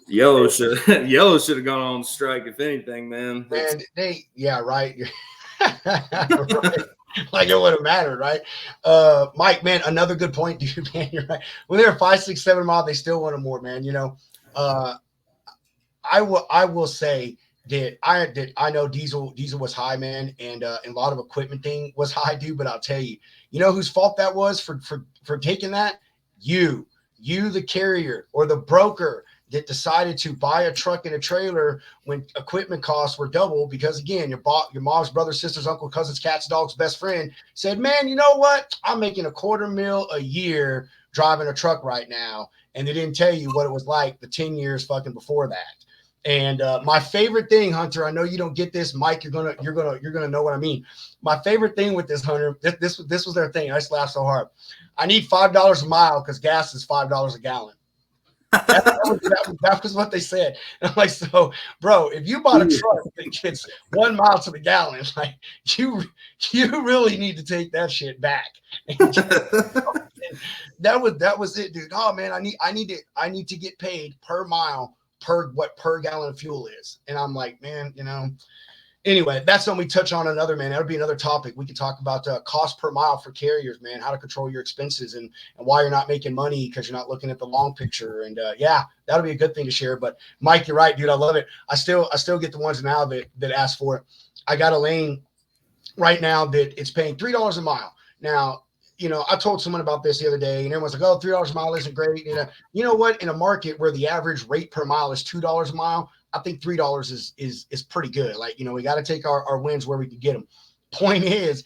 B: Yellow should have gone on strike if anything, man.
A: Man, right. Right. Like it would have mattered, right? Mike, man, another good point, dude, man. You're right. When they're 5, 6, 7 miles, they still wanted more, man. You know, I will say that I know diesel was high, man, and a lot of equipment thing was high, dude. But I'll tell you, you know whose fault that was for taking that? You, the carrier or the broker that decided to buy a truck and a trailer when equipment costs were double because, again, your mom's brother, sister's uncle, cousin's cat's dog's best friend said, man, you know what? I'm making $250,000 a year driving a truck right now. And they didn't tell you what it was like the 10 years fucking before that. And my favorite thing, Hunter, I know you don't get this, Mike, you're gonna know what I mean. My favorite thing with this, Hunter, this was their thing. I just laughed so hard. I need $5 a mile because gas is $5 a gallon. That was what they said. And I'm like, so, bro, if you bought a truck that gets 1 mile to the gallon, like you really need to take that shit back. That was it, dude. Oh man, I need to get paid per mile per gallon of fuel is. And I'm like, man, you know. Anyway, that's something we touch on another, man. That would be another topic. We could talk about cost per mile for carriers, man, how to control your expenses and why you're not making money because you're not looking at the long picture. And that'll be a good thing to share. But Mike, you're right, dude. I love it. I still get the ones now that ask for it. I got a lane right now that it's paying $3 a mile. Now, you know, I told someone about this the other day and everyone's like, oh, $3 a mile isn't great. You know what? In a market where the average rate per mile is $2 a mile, I think $3 is pretty good. Like, you know, we got to take our wins where we can get them. Point is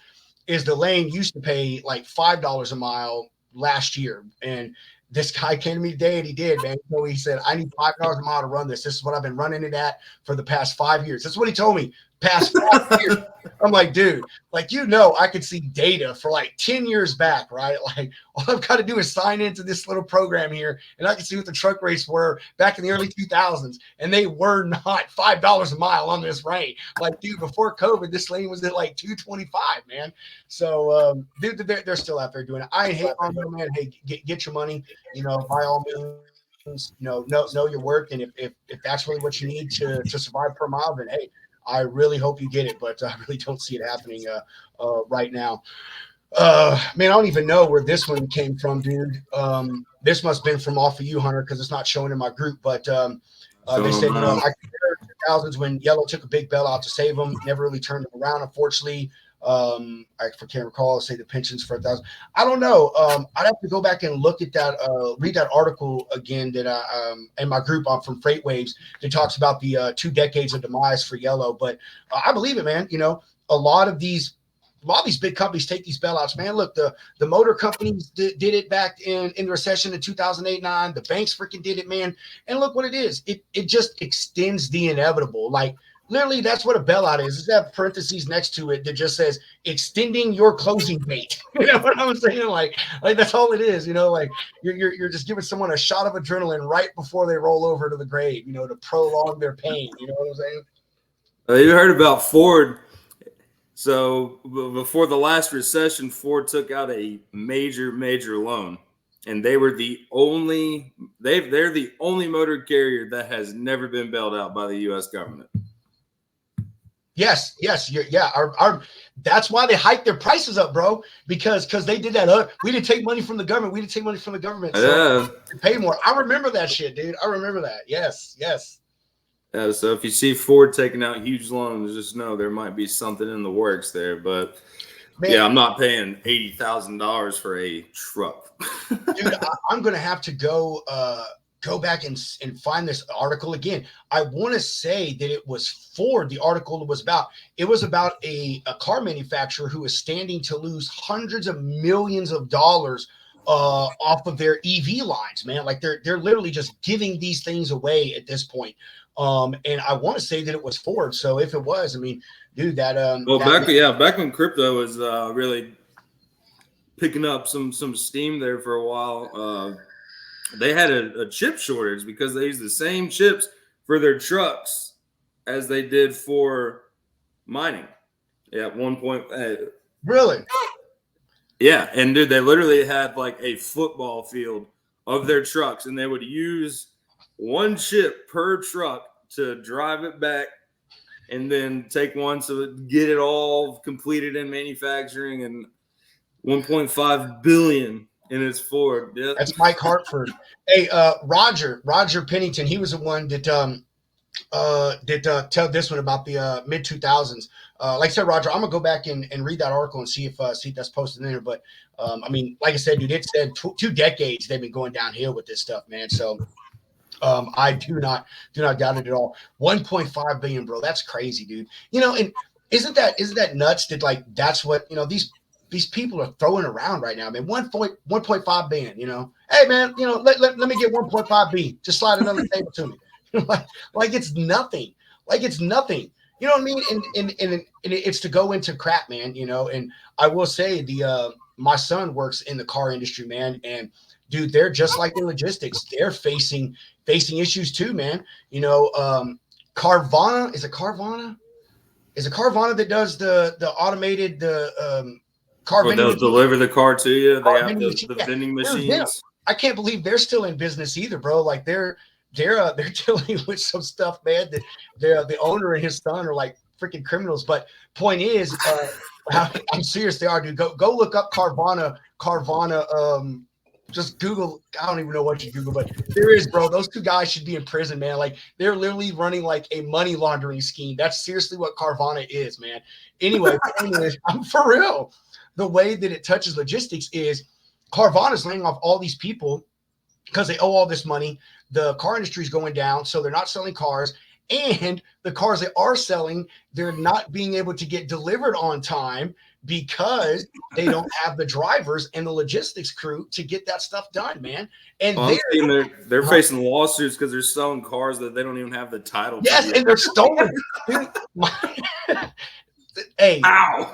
A: the lane used to pay like $5 a mile last year. And this guy came to me today and he did, man. You know, he said, I need $5 a mile to run this. This is what I've been running it at for the past 5 years. That's what he told me. Past 5 years. I'm like, dude, like, you know, I could see data for like 10 years back, right? Like, all I've got to do is sign into this little program here, and I can see what the truck rates were back in the early 2000s, and they were not $5 a mile on this rate. Like, dude, before COVID, this lane was at like $2.25, man. So, dude, they're still out there doing it. I hate on them, man. Hey, get your money, you know, by all means, you know your work, and if that's really what you need to survive per mile, then hey, I really hope you get it, but I really don't see it happening right now. Man, I don't even know where this one came from, dude. This must have been from off of you, Hunter, because it's not showing in my group. But they said, you know, I compared the 2000s when Yellow took a big bailout to save them, never really turned them around, unfortunately. I can't recall, say the pensions for 1,000. I don't know. I'd have to go back and look at that, read that article again that in my group from Freight Waves that talks about the 2 decades of demise for Yellow. But I believe it, man. You know, a lot of these big companies take these bailouts, man. Look, the motor companies did it back in the recession in 2008-9. The banks freaking did it, man. And look what it is. It just extends the inevitable. Like, literally, that's what a bailout is. It's that parentheses next to it that just says extending your closing date. You know what I'm saying? Like that's all it is. You know, like you're just giving someone a shot of adrenaline right before they roll over to the grave. You know, to prolong their pain. You know what I'm saying?
B: You heard about Ford So before the last recession, Ford took out a major loan, and they're the only motor carrier that has never been bailed out by the U.S. government.
A: Yes, yeah. Our that's why they hiked their prices up, bro. Because they did that. We didn't take money from the government. We didn't take money from the government. So we pay more. I remember that shit, dude. I remember that. Yes.
B: So if you see Ford taking out huge loans, just know there might be something in the works there. But man, yeah, I'm not paying $80,000 for a truck.
A: Dude, I'm gonna have to go back and find this article again. I want to say that it was Ford. The article was about. It was about a car manufacturer who is standing to lose hundreds of millions of dollars off of their EV lines. Man, like they're literally just giving these things away at this point. And I want to say that it was Ford. So if it was, I mean, dude, that
B: back when crypto was really picking up some steam there for a while. They had a chip shortage because they used the same chips for their trucks as they did for mining. Yeah, at one point.
A: Really?
B: Yeah, and dude, they literally had like a football field of their trucks, and they would use one chip per truck to drive it back, and then take one to get it all completed in manufacturing, and 1.5 billion. And it's Ford. Yep.
A: That's Mike Hartford. Hey, Roger Pennington. He was the one that tell this one about the mid 2000s. Like I said, Roger, I'm gonna go back and read that article and see if that's posted in there. But I mean, like I said, dude, it said 2 decades they've been going downhill with this stuff, man. So I do not doubt it at all. 1.5 billion, bro. That's crazy, dude. You know, and isn't that nuts that like that's what these people are throwing around right now, man. 1.5 billion, you know. Hey, man, you know, let me get 1.5 B. Just slide it on the table to me. like it's nothing. Like it's nothing. You know what I mean? And it's to go into crap, man. You know. And I will say my son works in the car industry, man. And dude, they're just like in logistics. They're facing issues too, man. You know, Carvana is it Carvana? Is it Carvana that does the automated car vending
B: they'll deliver the car to you. They have the vending machines.
A: Yeah. I can't believe they're still in business either, bro. Like they're dealing with some stuff, man. That the owner and his son are like freaking criminals. But point is, I'm serious. They are, dude. Go look up Carvana. Just Google. I don't even know what you Google, but there is, bro. Those 2 guys should be in prison, man. Like they're literally running like a money laundering scheme. That's seriously what Carvana is, man. Anyway, I'm for real. The way that it touches logistics is Carvana is laying off all these people because they owe all this money. The car industry is going down, so they're not selling cars. And the cars they are selling, they're not being able to get delivered on time because they don't have the drivers and the logistics crew to get that stuff done, man. And
B: they're facing lawsuits because they're selling cars that they don't even have the title.
A: Yes, and they're stolen. Hey,
B: ow.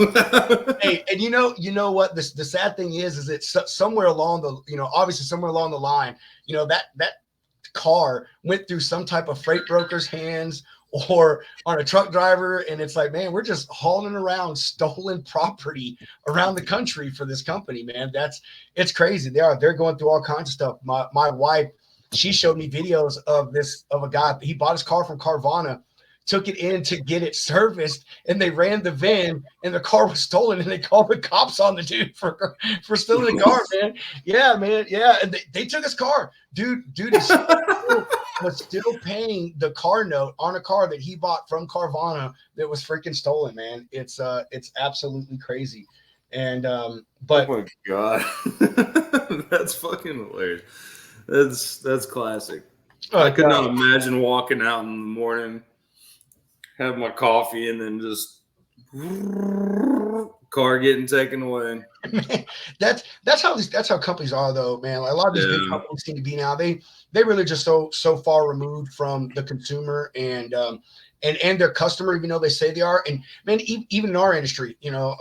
A: Hey, and you know what? The sad thing is that somewhere along the line, you know, that car went through some type of freight broker's hands or on a truck driver, and it's like, man, we're just hauling around stolen property around the country for this company, man. It's crazy. They're going through all kinds of stuff. My wife, she showed me videos of a guy. He bought his car from Carvana, took it in to get it serviced, and they ran the VIN, and the car was stolen, and they called the cops on the dude for stealing the car, man. Yeah, man. Yeah, and they took his car. Dude was still paying the car note on a car that he bought from Carvana that was freaking stolen, man. It's absolutely crazy. And but
B: oh my god, that's fucking hilarious. That's classic. I could not imagine walking out in the morning, have my coffee, and then just car getting taken away.
A: Man, that's how companies are, though, man. Like a lot of these big companies seem to be now. They really just so far removed from the consumer and their customer, even though they say they are. And man, even in our industry, you know,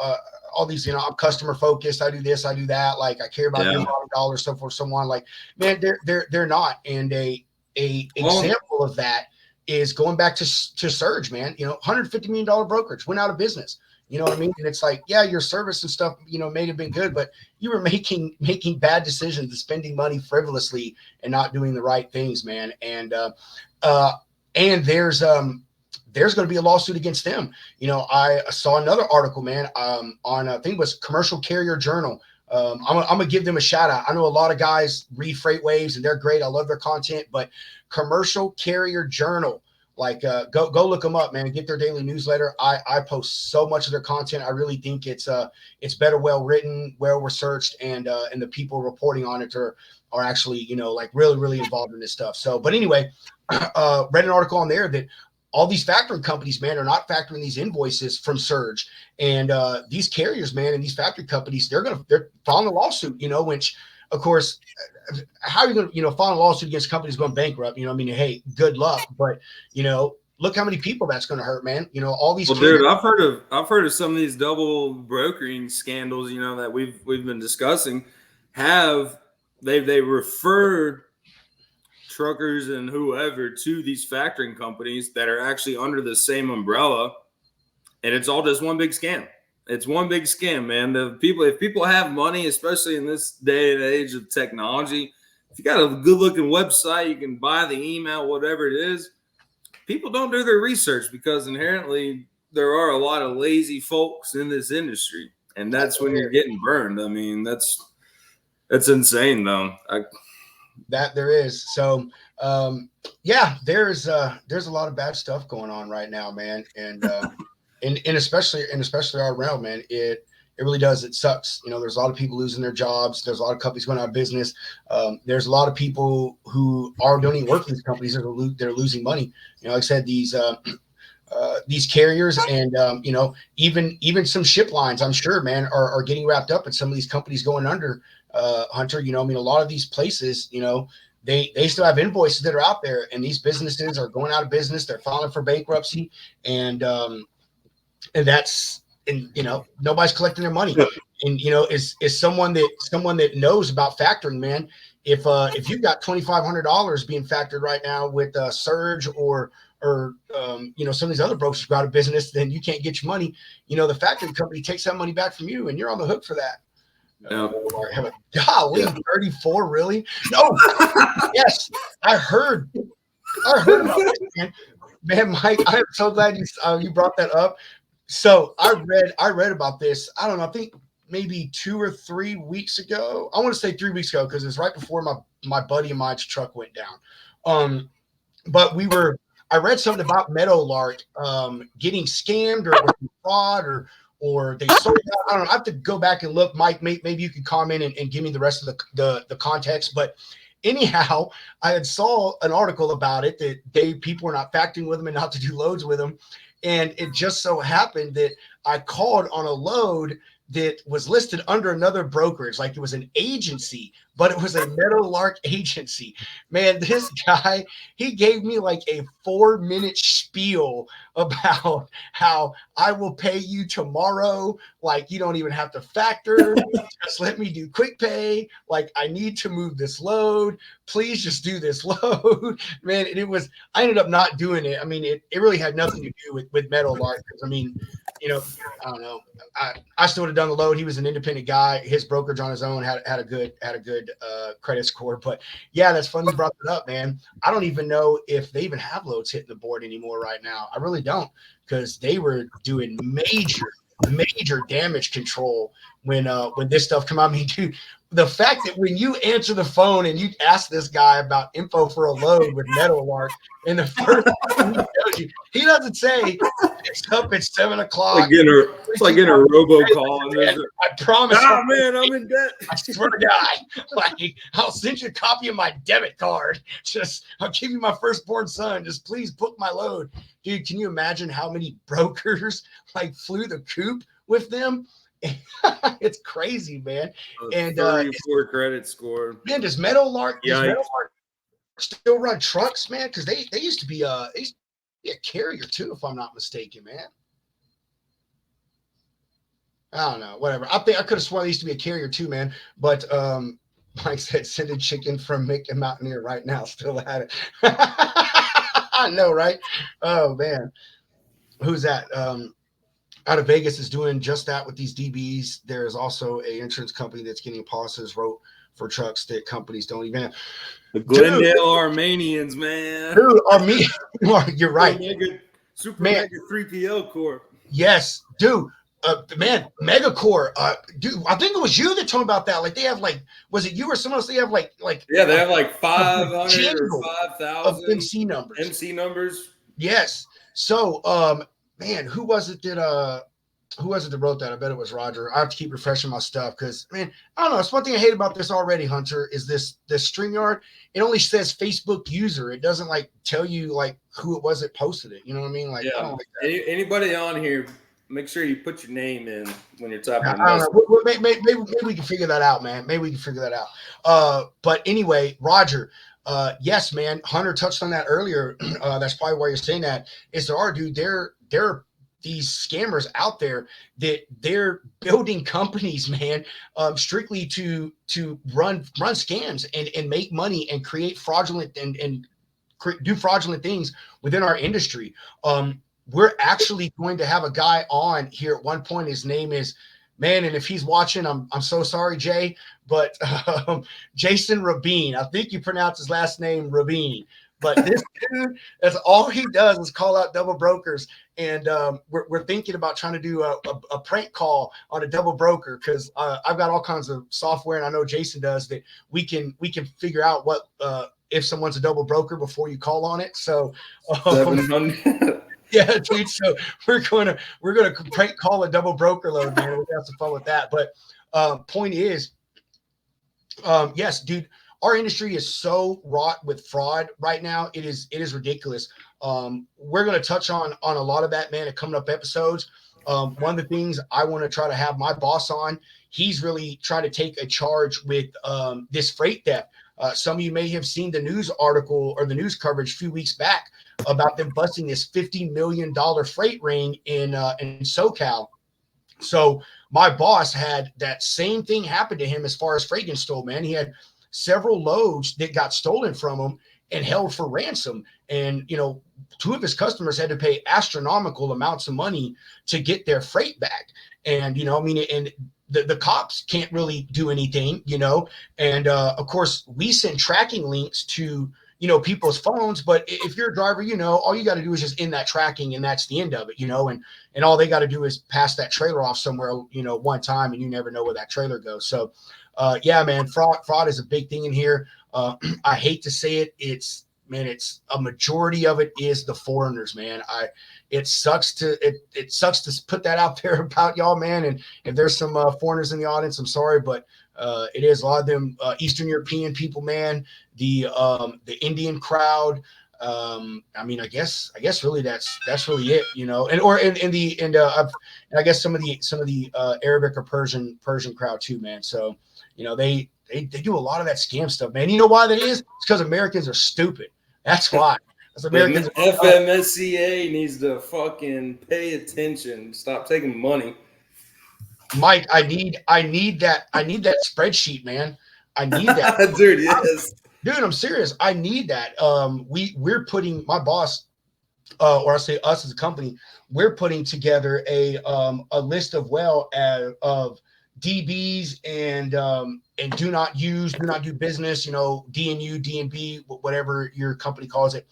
A: all these, you know, I'm customer focused. I do this, I do that. Like I care about your dollars, so forth, so on. Like, man, they're not. And a example of that is going back to Surge, man. You know, $150 million brokerage went out of business. You know what I mean? And it's like, yeah, your service and stuff, you know, may have been good, but you were making bad decisions and spending money frivolously and not doing the right things, man. And there's going to be a lawsuit against them. You know, I saw another article, man, on I think it was Commercial Carrier Journal. I'm gonna give them a shout out. I know a lot of guys read FreightWaves and they're great. I love their content, but Commercial Carrier Journal, like go look them up, man. Get their daily newsletter. I post so much of their content. I really think it's better, well written, well researched, and the people reporting on it are actually, you know, like really involved in this stuff. So, but anyway, read an article on there that all these factoring companies, man, are not factoring these invoices from Surge, and these carriers, man, and these factory companies, they're filing a lawsuit, you know, which of course, how are you going to, you know, file a lawsuit against companies going bankrupt? You know, I mean, hey, good luck, but you know, look how many people that's going to hurt, man. You know, all these.
B: Well, dude, I've heard of some of these double brokering scandals, you know, that we've been discussing. They refer truckers and whoever to these factoring companies that are actually under the same umbrella, and it's all just one big scam. It's one big scam, man. If people have money, especially in this day and age of technology, if you got a good looking website, you can buy the email, whatever it is. People don't do their research because inherently there are a lot of lazy folks in this industry, and that's when you're getting burned. I mean, that's insane, though.
A: That there is. So, yeah, there's a lot of bad stuff going on right now, man, and especially our realm, man. It really does. It sucks. You know, there's a lot of people losing their jobs. There's a lot of companies going out of business. There's a lot of people who don't even work for these companies that are losing money. You know, like I said, these carriers and you know, even some ship lines, I'm sure, man, are getting wrapped up in some of these companies going under. Hunter, you know, I mean, a lot of these places, you know, they still have invoices that are out there, and these businesses are going out of business. They're filing for bankruptcy, and that's, and you know, nobody's collecting their money. And you know, is someone that knows about factoring, man. If you've got $2,500 being factored right now with Surge or you know, some of these other brokers go out of business, then you can't get your money. You know, the factoring company takes that money back from you, and you're on the hook for that. Golly, yeah. 34, really? No. Yes, I heard about this, man. Mike, I'm so glad you brought that up. So I read about this. I don't know. I think maybe 2 or 3 weeks ago. I want to say 3 weeks ago because it's right before my buddy and my truck went down. But I read something about Meadowlark getting scammed or fraud or they sold out. I don't know. I have to go back and look. Mike, maybe you could comment and give me the rest of the context. But anyhow, I had saw an article about it that people were not factoring with them and not to do loads with them. And it just so happened that I called on a load that was listed under another brokerage, like it was an agency, but it was a Meadowlark agency. Man, this guy, he gave me like a 4-minute spiel about how I will pay you tomorrow. Like, you don't even have to factor. Just let me do quick pay. Like, I need to move this load. Please just do this load. Man, and I ended up not doing it. I mean, it really had nothing to do with Meadowlark. I mean, you know, I don't know. I still would have done the load. He was an independent guy. His brokerage on his own had a good credit score. But yeah, that's funny you brought that up, man. I don't even know if they even have loads hitting the board anymore right now. I really don't, because they were doing major damage control when this stuff come out. I mean, dude, the fact that when you answer the phone and you ask this guy about info for a load with Meadowlark, and the first thing he tells you, he doesn't say it's up at 7 o'clock.
B: It's like getting a robocall.
A: I promise.
B: Oh man, I'm in debt.
A: I swear to God, like, I'll send you a copy of my debit card. I'll give you my firstborn son. Just please book my load, dude. Can you imagine how many brokers like flew the coop with them? It's crazy, man. And
B: 34 credit score.
A: Man, does Meadowlark still run trucks, man? Because they used to be a carrier too, if I'm not mistaken, man. I don't know, whatever. I think I could have sworn they used to be a carrier too, man. But Mike said sending chicken from Mick and Mountaineer right now. Still at it. I know, right? Oh man, who's that? Out of Vegas is doing just that with these DBs. There is also a insurance company that's getting policies wrote for trucks that companies don't even have.
B: The Glendale Armenians, man.
A: Dude, you're right.
B: Super
A: Man.
B: Mega 3PL Corp.
A: Yes, dude. Man, Megacore. Dude, I think it was you that told me about that. Like they have was it you or someone else? They have
B: yeah, they have 500 or
A: of
B: 5,000
A: MC numbers.
B: MC numbers.
A: Yes. So, man, who was it that wrote that? I bet it was Roger. I have to keep refreshing my stuff because, man, I don't know. It's one thing I hate about this already, Hunter, is this StreamYard. It only says Facebook user. It doesn't tell you who it was that posted it. You know what I mean? I don't like that.
B: Anybody on here, make sure you put your name in when you're typing.
A: I don't know. Maybe we can figure that out, man. Maybe we can figure that out. But anyway, Roger. Yes, man. Hunter touched on that earlier. That's probably why you're saying that. Is there are, dude? There are these scammers out there that they're building companies, man, strictly to run scams and make money and create fraudulent and do fraudulent things within our industry. We're actually going to have a guy on here at one point. His name is, man, and if he's watching, I'm so sorry, Jay, but Jason Rabin. I think you pronounce his last name Rabin. But this dude, that's all he does is call out double brokers. And we're thinking about trying to do a prank call on a double broker because I've got all kinds of software, and I know Jason does, that we can figure out what if someone's a double broker before you call on it. So
B: 700.
A: Yeah, dude. So we're gonna prank call a double broker load, man. We're gonna have some fun with that. But point is, yes, dude, our industry is so wrought with fraud right now. It is ridiculous. We're gonna touch on a lot of that, man, in coming up episodes. One of the things I want to try to have my boss on, he's really trying to take a charge with this freight theft. Some of you may have seen the news article or the news coverage a few weeks back about them busting this $50 million freight ring in SoCal. So my boss had that same thing happen to him as far as freight getting stolen, man. He had several loads that got stolen from him and held for ransom. And, two of his customers had to pay astronomical amounts of money to get their freight back. And, and the cops can't really do anything, and of course we send tracking links to, people's phones. But if you're a driver, all you got to do is just in that tracking, and that's the end of it, and all they got to do is pass that trailer off somewhere, one time, and you never know where that trailer goes. So, yeah, man, fraud is a big thing in here. I hate to say it. It's a majority of it is the foreigners, man. It sucks to put that out there about y'all, man. And if there's some foreigners in the audience, I'm sorry, but it is a lot of them Eastern European people, man. The Indian crowd. I guess really that's really it, and I guess some of the Arabic or Persian crowd too, man. So they do a lot of that scam stuff, man. You know why that is? It's because Americans are stupid. That's why. Americans.
B: FMSCA needs to fucking pay attention. Stop taking money.
A: Mike, I need that spreadsheet, man. I need that.
B: Dude, yes.
A: Dude, I'm serious. I need that. We're putting, my boss, or I say us as a company, we're putting together a list of of DBs and do not do business, DNU, DNB, whatever your company calls it.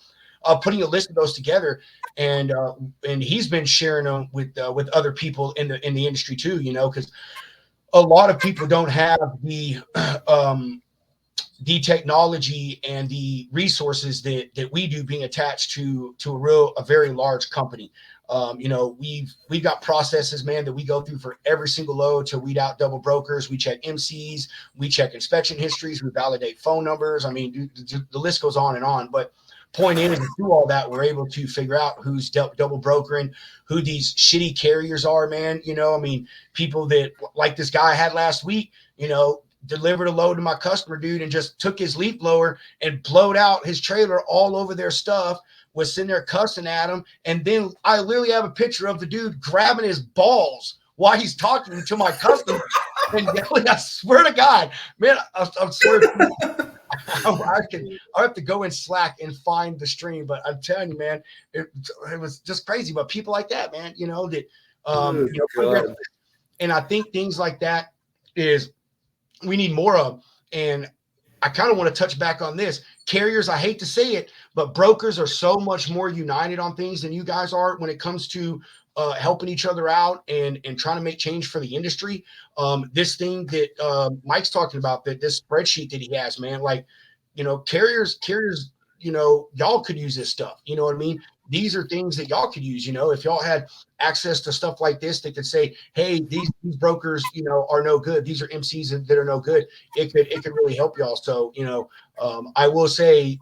A: Putting a list of those together, and he's been sharing them with other people in the industry too, because a lot of people don't have the technology and the resources that we do, being attached to a very large company. We've got processes, man, that we go through for every single load to weed out double brokers. We check MCs, we check inspection histories, we validate phone numbers. I mean, the list goes on and on. But point is, through all that, we're able to figure out who's double brokering, who these shitty carriers are, man. People that, like this guy I had last week, delivered a load to my customer, dude, and just took his leaf blower and blowed out his trailer all over their stuff, was sitting there cussing at him. And then I literally have a picture of the dude grabbing his balls while he's talking to my customer and yelling. I swear to God, man, I swear. I have to go in Slack and find the stream, but I'm telling you, man, it was just crazy. But people like that, man, that put together, and I think things like that is we need more of. And I kind of want to touch back on this. Carriers, I hate to say it, but brokers are so much more united on things than you guys are when it comes to helping each other out and trying to make change for the industry. This thing that Mike's talking about, that this spreadsheet that he has, man, like, carriers, y'all could use this stuff. You know what I mean? These are things that y'all could use. If y'all had access to stuff like this, that could say, hey, these brokers, are no good. These are MCs that are no good. It could really help y'all. So, I will say,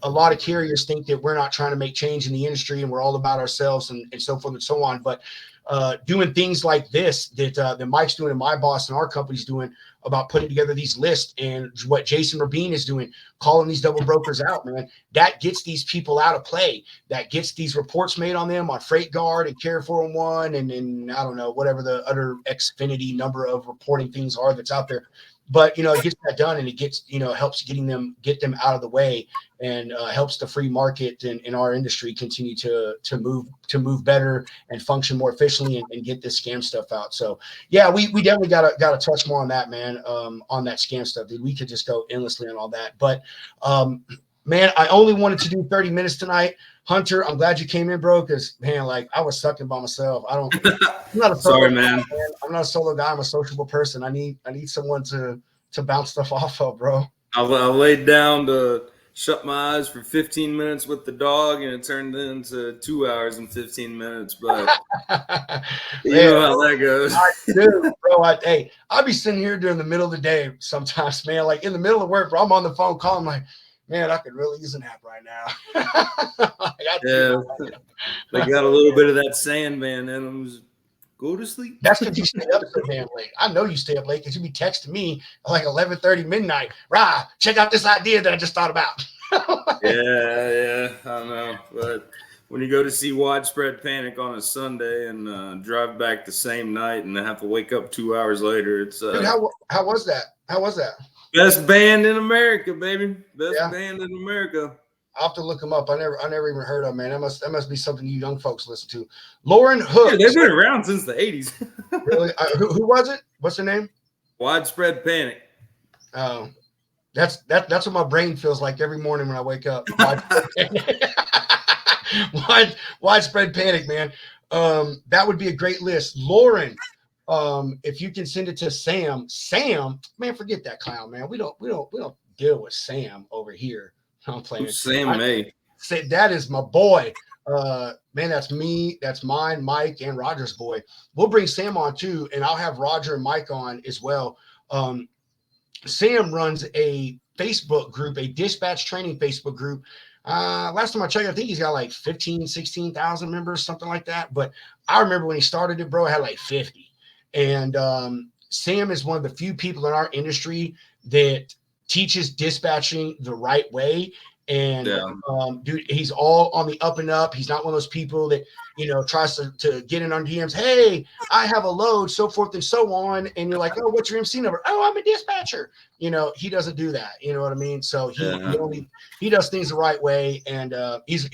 A: a lot of carriers think that we're not trying to make change in the industry and we're all about ourselves and so forth and so on. But doing things like this that Mike's doing and my boss and our company's doing about putting together these lists, and what Jason Rabin is doing, calling these double brokers out, man, that gets these people out of play. That gets these reports made on them on Freight Guard and Carrier 401 and I don't know, whatever the other Xfinity number of reporting things are that's out there. But, it gets that done, and it gets, helps get them out of the way, and helps the free market in our industry continue to move better and function more efficiently and get this scam stuff out. So, yeah, we definitely got to touch more on that, man, on that scam stuff. Dude, we could just go endlessly on all that. But, man, I only wanted to do 30 minutes tonight. Hunter, I'm glad you came in, bro, because, man, like, I was sucking by myself. I'm not a solo
B: Sorry,
A: guy,
B: man.
A: I'm not a solo guy. I'm a sociable person. I need someone to bounce stuff off of, bro.
B: I laid down to shut my eyes for 15 minutes with the dog, and it turned into 2 hours and 15 minutes. But you know how that goes.
A: I do, bro. I'll be sitting here during the middle of the day sometimes, man. Like in the middle of work, bro, I'm on the phone calling, like, man, I could really use a nap right now.
B: They got a little bit of that Sandman in them. Go to sleep.
A: That's because you stay up so damn late. I know you stay up late because you be texting me at like 11:30 midnight. Rah, check out this idea that I just thought about.
B: Yeah, I know. But when you go to see Widespread Panic on a Sunday and drive back the same night and have to wake up 2 hours later, it's
A: Dude, how was that? How was that?
B: Best band in America, baby. Best band in America.
A: I'll have to look them up. I never even heard of them, man. That must be something you young folks listen to. Lauren Hook.
B: Yeah, they've been around since the 80s.
A: Really? Who was it? What's her name?
B: Widespread Panic.
A: Oh, that's what my brain feels like every morning when I wake up. Widespread Panic, man. That would be a great list. Lauren, if you can send it to Sam, man, forget that clown, man. We don't deal with Sam over here. I'm playing.
B: Sam May.
A: Say that is my boy. Man, that's me. That's mine, Mike, and Roger's boy. We'll bring Sam on too, and I'll have Roger and Mike on as well. Sam runs a Facebook group, a dispatch training Facebook group. Last time I checked, I think he's got like 16,000 members, something like that. But I remember when he started it, bro, it had like 50. And Sam is one of the few people in our industry that teaches dispatching the right way. And dude, he's all on the up and up. He's not one of those people that, tries to get in on DMs. Hey, I have a load, so forth and so on. And you're like, oh, what's your MC number? Oh, I'm a dispatcher. He doesn't do that. You know what I mean? So he does things the right way. And he's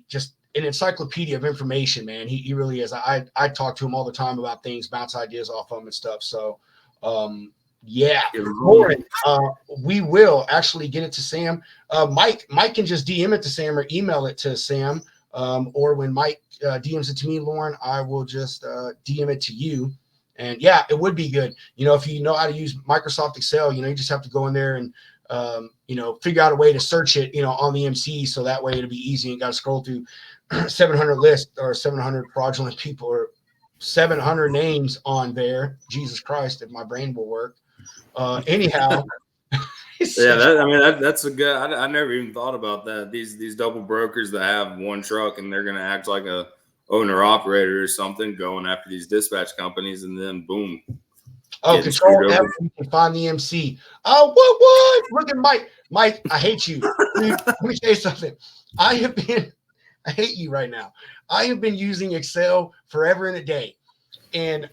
A: just an encyclopedia of information, man. He really is. I talk to him all the time about things, bounce ideas off him and stuff. So, yeah, Lauren, we will actually get it to Sam. Mike can just DM it to Sam or email it to Sam. Or when Mike DMs it to me, Lauren, I will just DM it to you. And yeah, it would be good. If you know how to use Microsoft Excel, you just have to go in there and figure out a way to search it, on the MC, so that way it'll be easy. You got to scroll through 700 lists or 700 fraudulent people or 700 names on there. Jesus Christ, if my brain will work. Anyhow,
B: that's a good. I never even thought about that. These double brokers that have one truck and they're gonna act like a owner operator or something, going after these dispatch companies, and then boom.
A: Oh, control F, you can find the MC. Oh, what? Look at Mike. Mike, I hate you. Dude, let me tell you something. I hate you right now. I have been using Excel forever and a day, and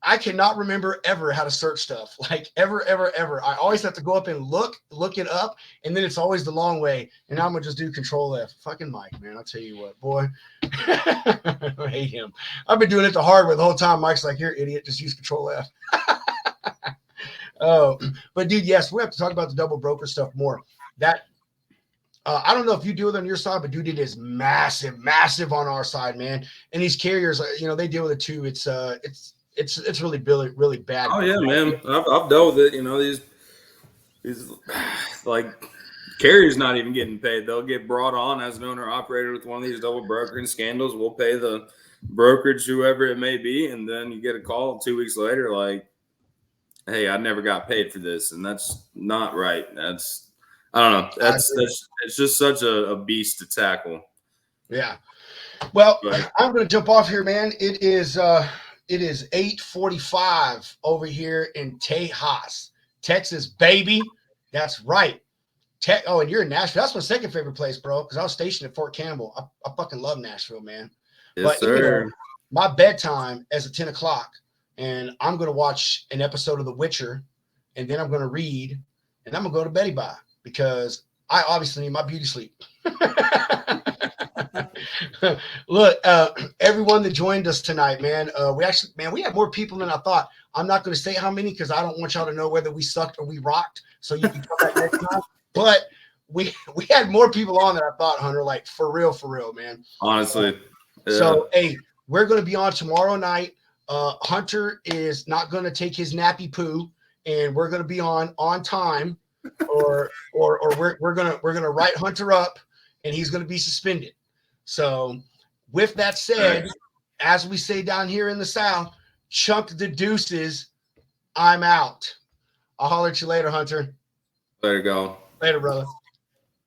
A: I cannot remember ever how to search stuff. Like ever. I always have to go up and look it up, and then it's always the long way. And now I'm gonna just do Control F. Fucking Mike, man. I'll tell you what, boy. I hate him. I've been doing it the hard way the whole time. Mike's like, "Here, idiot, just use Control F." Oh, but dude, yes, we have to talk about the double broker stuff more. That I don't know if you do it on your side, but dude, it is massive on our side, man. And these carriers, they deal with it too. It's really bad.
B: Oh yeah, man. I've dealt with it. These like carriers not even getting paid. They'll get brought on as an owner operator with one of these double brokering scandals. We'll pay the brokerage, whoever it may be, and then you get a call 2 weeks later, like, "Hey, I never got paid for this," and that's not right. I don't know. It's just such a beast to tackle.
A: Yeah. Well, I'm going to jump off here, man. It is 8:45 over here in Tejas, Texas, baby. That's right. And you're in Nashville. That's my second favorite place, bro, because I was stationed at Fort Campbell. I fucking love Nashville, man.
B: Yes, sir.
A: My bedtime is at 10 o'clock, and I'm going to watch an episode of The Witcher, and then I'm going to read, and I'm going to go to Betty Bye, because I obviously need my beauty sleep. Look, everyone that joined us tonight, man, we had more people than I thought. I'm not going to say how many because I don't want y'all to know whether we sucked or we rocked. So you can come back next time. But we had more people on than I thought, Hunter. Like for real, man.
B: Honestly.
A: Yeah. So hey, we're going to be on tomorrow night. Hunter is not going to take his nappy poo, and we're going to be on time, or we're gonna write Hunter up, and he's going to be suspended. So, with that said, as we say down here in the South, chunk the deuces. I'm out. I'll holler at you later, Hunter.
B: There you go.
A: Later, brother.